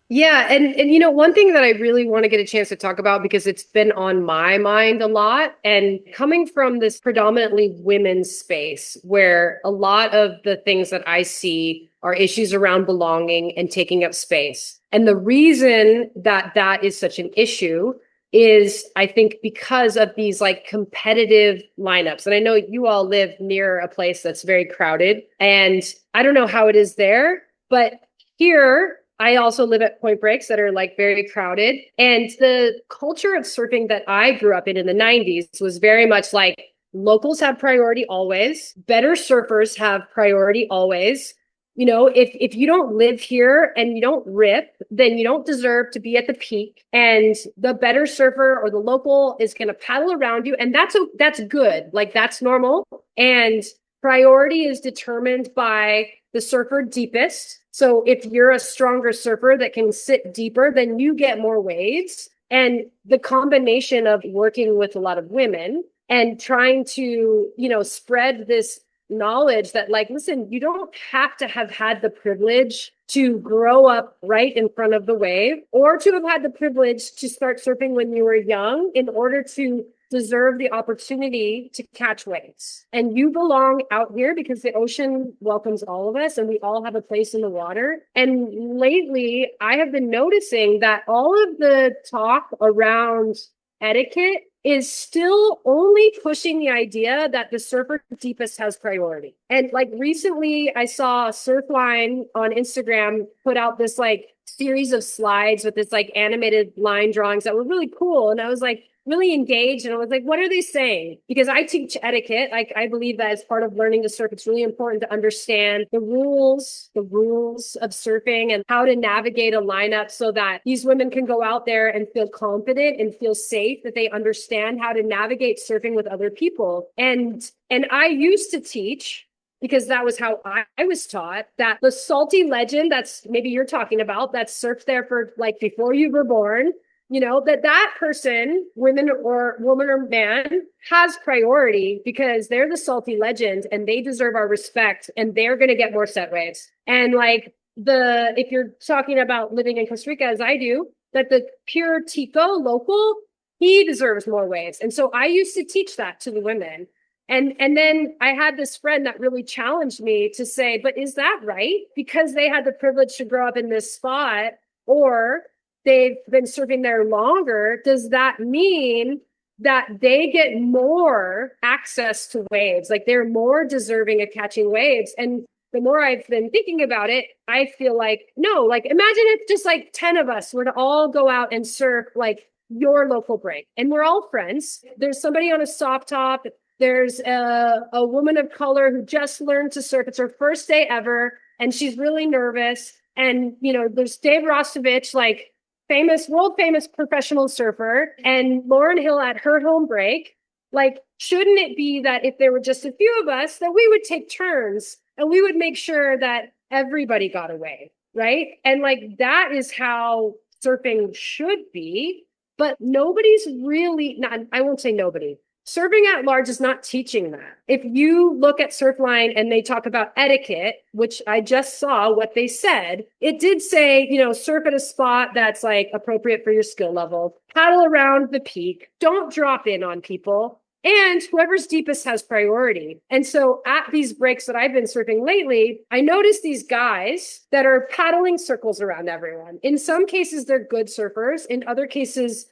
Yeah, and one thing that I really want to get a chance to talk about because it's been on my mind a lot, and coming from this predominantly women's space where a lot of the things that I see are issues around belonging and taking up space. And the reason that that is such an issue is I think because of these like competitive lineups. And I know you all live near a place that's very crowded, and I don't know how it is there, but here, I also live at point breaks that are like very crowded. And the culture of surfing that I grew up in the 90s was very much like locals have priority always, better surfers have priority always. If you don't live here and you don't rip, then you don't deserve to be at the peak. And the better surfer or the local is going to paddle around you. And that's good. Like that's normal. And priority is determined by the surfer deepest. So if you're a stronger surfer that can sit deeper, then you get more waves. And the combination of working with a lot of women and trying to, spread this knowledge that like, listen, you don't have to have had the privilege to grow up right in front of the wave or to have had the privilege to start surfing when you were young in order to deserve the opportunity to catch waves. And you belong out here because the ocean welcomes all of us and we all have a place in the water. And lately, I have been noticing that all of the talk around etiquette is still only pushing the idea that the surfer deepest has priority. And like recently, I saw Surfline on Instagram put out this like series of slides with this like animated line drawings that were really cool. And I was like, really engaged. And I was like, what are they saying? Because I teach etiquette. Like I believe that as part of learning to surf, it's really important to understand the rules of surfing and how to navigate a lineup so that these women can go out there and feel confident and feel safe, that they understand how to navigate surfing with other people. And I used to teach because that was how I was taught, that the salty legend that's maybe you're talking about, that surfed there for like before you were born, that person, woman or man, has priority because they're the salty legend and they deserve our respect and they're going to get more set waves. And like if you're talking about living in Costa Rica as I do, that the pure Tico local, he deserves more waves. And so I used to teach that to the women. And then I had this friend that really challenged me to say, but is that right? Because they had the privilege to grow up in this spot, or they've been surfing there longer, does that mean that they get more access to waves? Like they're more deserving of catching waves. And the more I've been thinking about it, I feel like, no, like imagine if just like 10 of us were to all go out and surf like your local break and we're all friends. There's somebody on a soft top. There's a woman of color who just learned to surf. It's her first day ever. And she's really nervous. And, there's Dave Rostovich, like, world famous professional surfer, and Lauren Hill at her home break. Like, shouldn't it be that if there were just a few of us, that we would take turns and we would make sure that everybody got away, right? And like, that is how surfing should be, but nobody's really, not, I won't say nobody. Surfing at large is not teaching that. If you look at Surfline and they talk about etiquette, which I just saw what they said, it did say, surf at a spot that's like appropriate for your skill level, paddle around the peak, don't drop in on people, and whoever's deepest has priority. And so at these breaks that I've been surfing lately, I noticed these guys that are paddling circles around everyone. In some cases, they're good surfers. In other cases,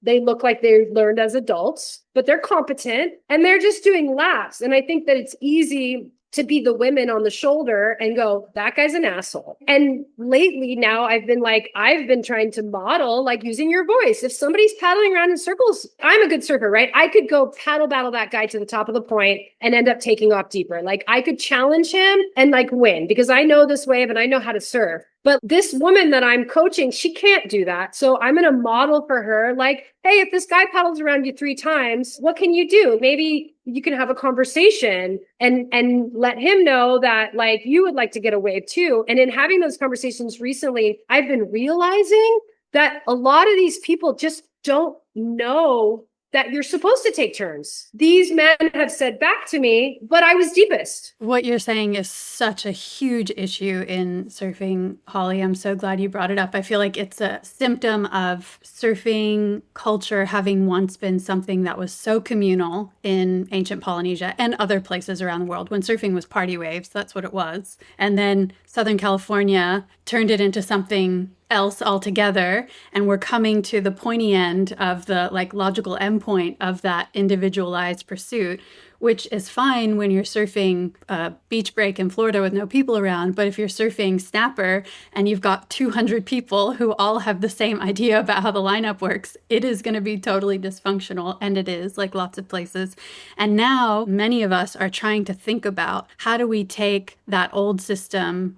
they look like they learned as adults, but they're competent and they're just doing laps. And I think that it's easy to be the women on the shoulder and go, that guy's an asshole. And lately now I've been trying to model like using your voice. If somebody's paddling around in circles, I'm a good surfer, right? I could go paddle battle that guy to the top of the point and end up taking off deeper. Like I could challenge him and like win because I know this wave and I know how to surf. But this woman that I'm coaching, she can't do that. So I'm going to model for her like, hey, if this guy paddles around you 3 times, what can you do? Maybe you can have a conversation and let him know that like you would like to get a wave too. And in having those conversations recently, I've been realizing that a lot of these people just don't know that you're supposed to take turns. These men have said back to me, but I was deepest.
What you're saying is such a huge issue in surfing, Holly. I'm so glad you brought it up. I feel like it's a symptom of surfing culture having once been something that was so communal in ancient Polynesia and other places around the world when surfing was party waves. That's what it was. And then Southern California turned it into something else altogether, and we're coming to the pointy end of the logical endpoint of that individualized pursuit, which is fine when you're surfing a beach break in Florida with no people around. But if you're surfing snapper and you've got 200 people who all have the same idea about how the lineup works, it is going to be totally dysfunctional. And it is, like lots of places. And now many of us are trying to think about how do we take that old system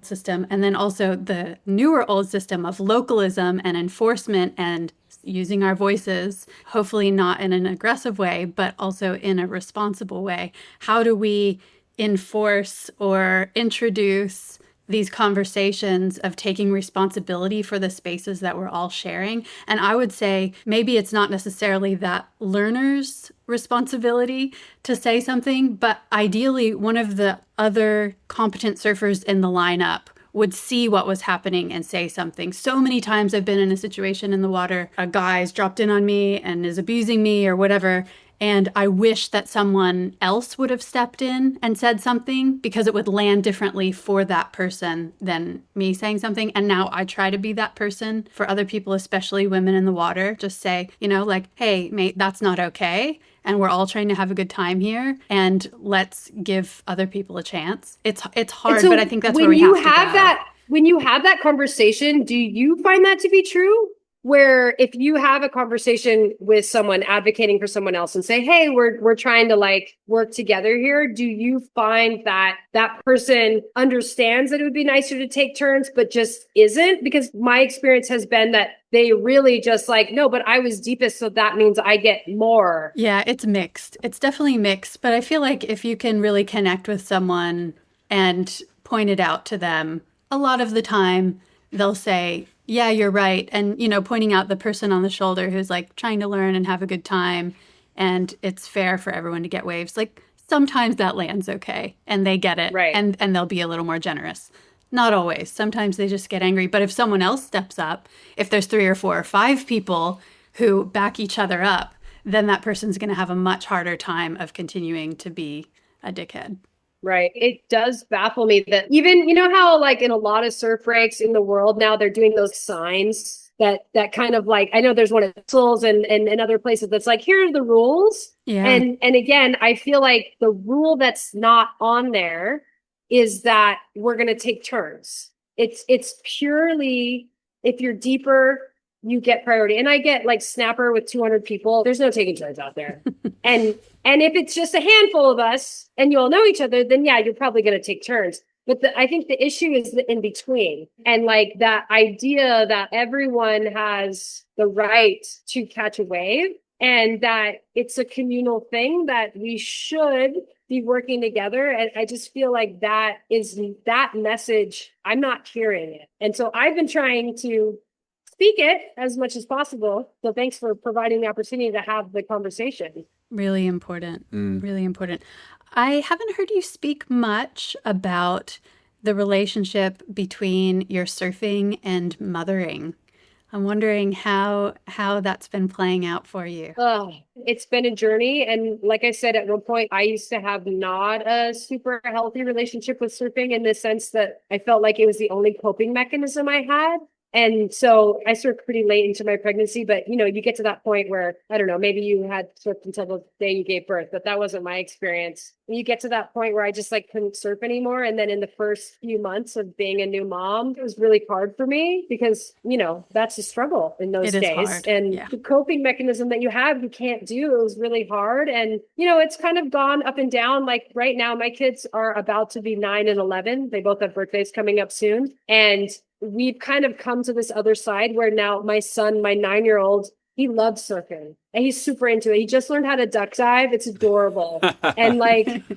and then also the newer old system of localism and enforcement and using our voices, hopefully not in an aggressive way, but also in a responsible way. How do we enforce or introduce these conversations of taking responsibility for the spaces that we're all sharing? And I would say maybe it's not necessarily that learner's responsibility to say something, but ideally one of the other competent surfers in the lineup would see what was happening and say something. So many times I've been in a situation in the water, a guy's dropped in on me and is abusing me or whatever, and I wish that someone else would have stepped in and said something because it would land differently for that person than me saying something. And now I try to be that person for other people, especially women in the water. Just say, hey, mate, that's not okay. And we're all trying to have a good time here, and let's give other people a chance. It's hard, but I think that's where we have to go.
When you have that conversation, do you find that to be true? Where if you have a conversation with someone advocating for someone else and say, hey, we're trying to work together here, do you find that that person understands that it would be nicer to take turns, but just isn't? Because my experience has been that they really just no, but I was deepest, so that means I get more.
Yeah, it's mixed. It's definitely mixed. But I feel like if you can really connect with someone and point it out to them, a lot of the time they'll say, yeah, you're right. And, pointing out the person on the shoulder who's trying to learn and have a good time. And it's fair for everyone to get waves. Sometimes that lands okay and they get it.
Right.
And they'll be a little more generous. Not always. Sometimes they just get angry. But if someone else steps up, if there's 3 or 4 or 5 people who back each other up, then that person's going to have a much harder time of continuing to be a dickhead.
Right. It does baffle me that even, how in a lot of surf breaks in the world now, they're doing those signs that kind of I know there's one at Souls and other places that's here are the rules.
Yeah.
And again, I feel like the rule that's not on there is that we're going to take turns. It's purely, if you're deeper, you get priority. And I get snapper with 200 people. There's no taking turns out there. And if it's just a handful of us and you all know each other, then yeah, you're probably going to take turns. But I think the issue is the in between, and that idea that everyone has the right to catch a wave and that it's a communal thing that we should be working together. And I just feel like that message, I'm not hearing it. And so I've been trying to speak it as much as possible. So thanks for providing the opportunity to have the conversation.
Really important. Really important. I haven't heard you speak much about the relationship between your surfing and mothering. I'm wondering how that's been playing out for you.
Oh, it's been a journey. And like I said, at one point, I used to have not a super healthy relationship with surfing in the sense that I felt like it was the only coping mechanism I had. And so I surfed pretty late into my pregnancy, but you get to that point where, I don't know, maybe you had surfed until the day you gave birth, but that wasn't my experience. And you get to that point where I just couldn't surf anymore. And then in the first few months of being a new mom, it was really hard for me because, that's a struggle in those days.
Hard.
And
yeah.
The coping mechanism that you have, you can't do. It was really hard. And, it's kind of gone up and down. Right now, my kids are about to be 9 and 11. They both have birthdays coming up soon. And we've kind of come to this other side where now my son, my 9-year-old, he loves surfing and he's super into it. He just learned how to duck dive. It's adorable. And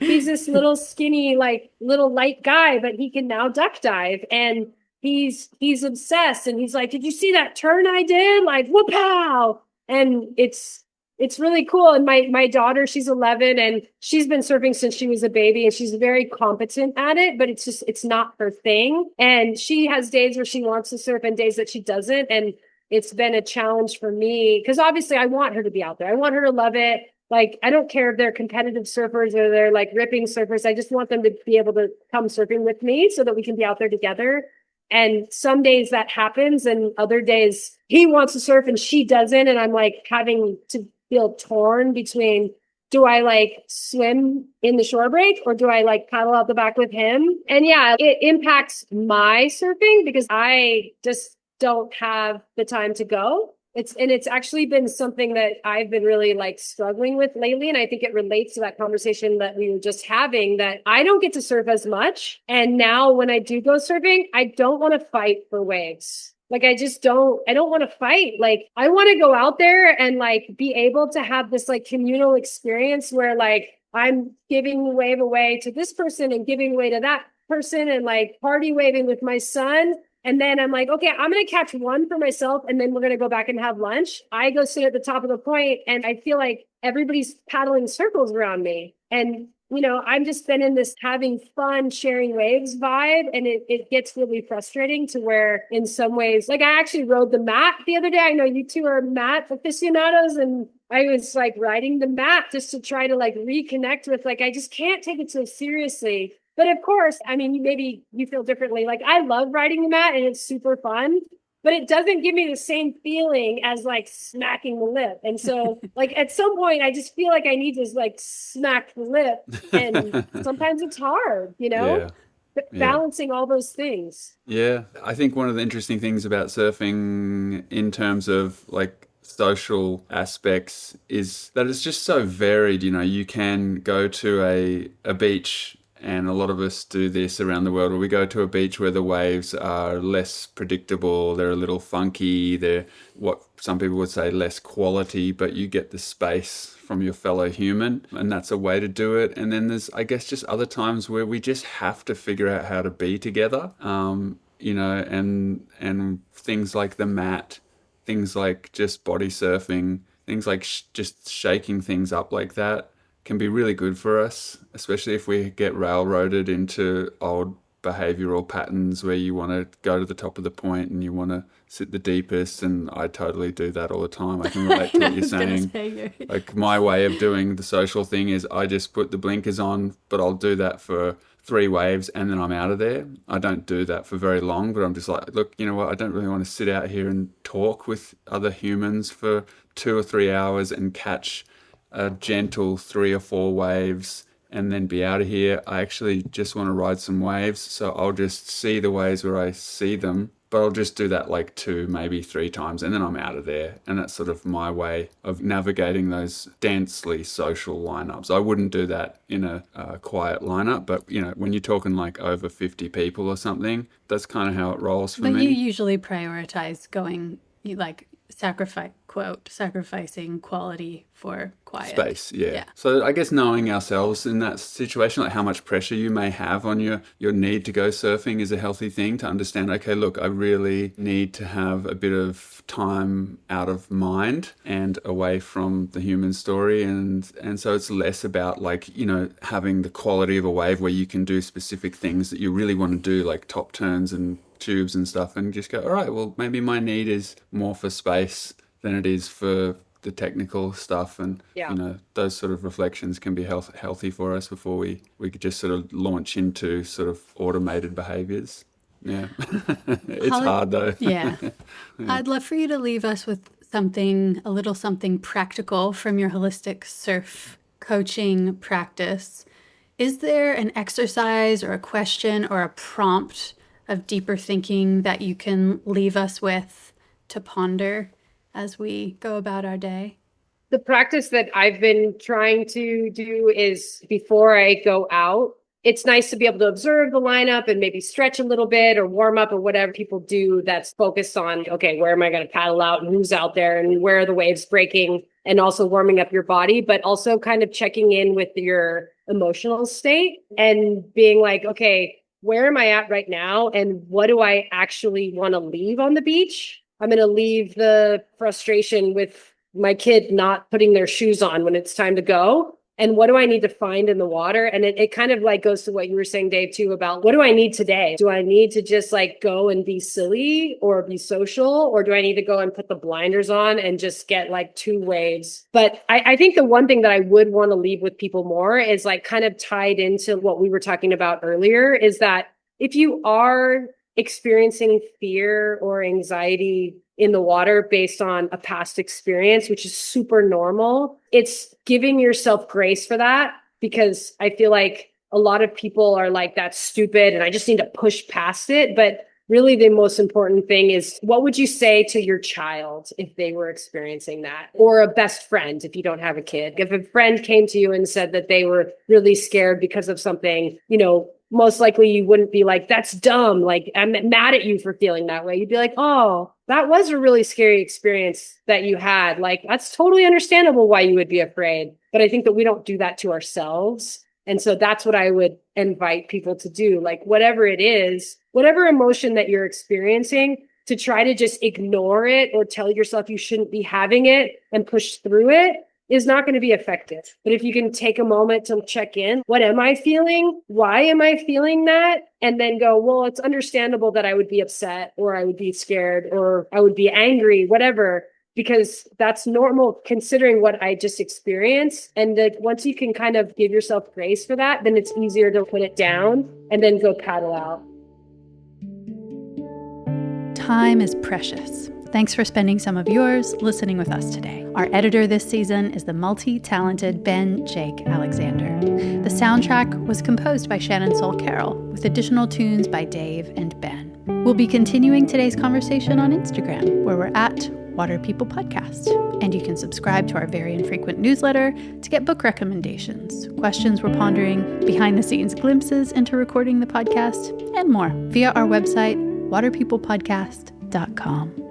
he's this little skinny, little light guy, but he can now duck dive. And he's obsessed. And he's like, did you see that turn I did? Whoop-pow. And it's it's really cool. And my daughter, she's 11 and she's been surfing since she was a baby and she's very competent at it, but it's not her thing. And she has days where she wants to surf and days that she doesn't. And it's been a challenge for me because obviously I want her to be out there. I want her to love it. Like, I don't care if they're competitive surfers or they're like ripping surfers. I just want them to be able to come surfing with me so that we can be out there together. And some days that happens and other days he wants to surf and she doesn't. And I'm like having to feel torn between, do I like swim in the shore break or do I like paddle out the back with him? And yeah, it impacts my surfing because I just don't have the time to go. It's actually been something that I've been really like struggling with lately. And I think it relates to that conversation that we were just having, that I don't get to surf as much. And now when I do go surfing, I don't want to fight for waves. Like, I don't want to fight. Like, I want to go out there and like be able to have this like communal experience where like I'm giving the wave away to this person and giving away to that person and like party waving with my son. And then I'm like, okay, I'm going to catch one for myself. And then we're going to go back and have lunch. I go sit at the top of the point and I feel like everybody's paddling circles around me. And, you know, I'm just been in this having fun, sharing waves vibe. And it gets really frustrating to where in some ways, like I actually rode the mat the other day. I know you two are mat aficionados and I was like riding the mat just to try to like reconnect with, like, I just can't take it so seriously. But of course, I mean, maybe you feel differently. Like, I love riding the mat and it's super fun, but it doesn't give me the same feeling as like smacking the lip. And so like at some point I just feel like I need to like smack the lip. And sometimes it's hard, you know, balancing all those things.
Yeah. I think one of the interesting things about surfing in terms of like social aspects is that it's just so varied. You know, you can go to a beach, and a lot of us do this around the world, where we go to a beach where the waves are less predictable, they're a little funky, they're what some people would say less quality, but you get the space from your fellow human, and that's a way to do it. And then there's, I guess, just other times where we just have to figure out how to be together, you know, and things like the mat, things like just body surfing, things like just shaking things up like that can be really good for us, especially if we get railroaded into old behavioral patterns where you want to go to the top of the point and you want to sit the deepest. And I totally do that all the time. I can relate to what you're saying. Like, my way of doing the social thing is I just put the blinkers on, but I'll do that for 3 waves and then I'm out of there. I don't do that for very long, but I'm just like, look, you know what? I don't really want to sit out here and talk with other humans for 2 or 3 hours and catch a gentle 3 or 4 waves and then be out of here. I actually just want to ride some waves, so I'll just see the waves where I see them, but I'll just do that like 2, maybe 3 times, and then I'm out of there. And that's sort of my way of navigating those densely social lineups. I wouldn't do that in a quiet lineup, but you know, when you're talking like over 50 people or something, that's kind of how it rolls for me.
But you usually prioritize going like sacrificing quality for quiet
space. Yeah. So I guess knowing ourselves in that situation, like how much pressure you may have on your need to go surfing, is a healthy thing to understand. Okay, look, I really need to have a bit of time out of mind and away from the human story, and so it's less about like, you know, having the quality of a wave where you can do specific things that you really want to do, like top turns and tubes and stuff, and just go, all right, well, maybe my need is more for space than it is for the technical stuff. And you know, those sort of reflections can be healthy for us before we could just sort of launch into sort of automated behaviors. It's hard though.
I'd love for you to leave us with a little something practical from your holistic surf coaching practice. Is there an exercise or a question or a prompt of deeper thinking that you can leave us with to ponder as we go about our day?
The practice that I've been trying to do is, before I go out, it's nice to be able to observe the lineup and maybe stretch a little bit or warm up or whatever people do that's focused on, okay, where am I going to paddle out and who's out there and where are the waves breaking, and also warming up your body, but also kind of checking in with your emotional state and being like, okay, where am I at right now? And what do I actually want to leave on the beach? I'm going to leave the frustration with my kid not putting their shoes on when it's time to go? And what do I need to find in the water? And it kind of like goes to what you were saying, Dave, too, about what do I need today? Do I need to just like go and be silly or be social? Or do I need to go and put the blinders on and just get like 2 waves? But I think the one thing that I would want to leave with people more is like kind of tied into what we were talking about earlier, is that if you are experiencing fear or anxiety in the water based on a past experience, which is super normal, it's giving yourself grace for that, because I feel like a lot of people are like, that's stupid and I just need to push past it. But really the most important thing is, what would you say to your child if they were experiencing that? Or a best friend if you don't have a kid. If a friend came to you and said that they were really scared because of something, most likely you wouldn't be like, that's dumb. Like, I'm mad at you for feeling that way. You'd be like, oh, that was a really scary experience that you had. Like, that's totally understandable why you would be afraid. But I think that we don't do that to ourselves. And so that's what I would invite people to do. Like, whatever it is, whatever emotion that you're experiencing, to try to just ignore it or tell yourself you shouldn't be having it and push through it is not going to be effective. But if you can take a moment to check in, what am I feeling? Why am I feeling that? And then go, well, it's understandable that I would be upset or I would be scared or I would be angry, whatever, because that's normal considering what I just experienced. And that once you can kind of give yourself grace for that, then it's easier to put it down and then go paddle out.
Time is precious. Thanks for spending some of yours listening with us today. Our editor this season is the multi-talented Ben Jake Alexander. The soundtrack was composed by Shannon Soul Carroll, with additional tunes by Dave and Ben. We'll be continuing today's conversation on Instagram, where we're at Water People Podcast. And you can subscribe to our very infrequent newsletter to get book recommendations, questions we're pondering, behind-the-scenes glimpses into recording the podcast, and more via our website, waterpeoplepodcast.com.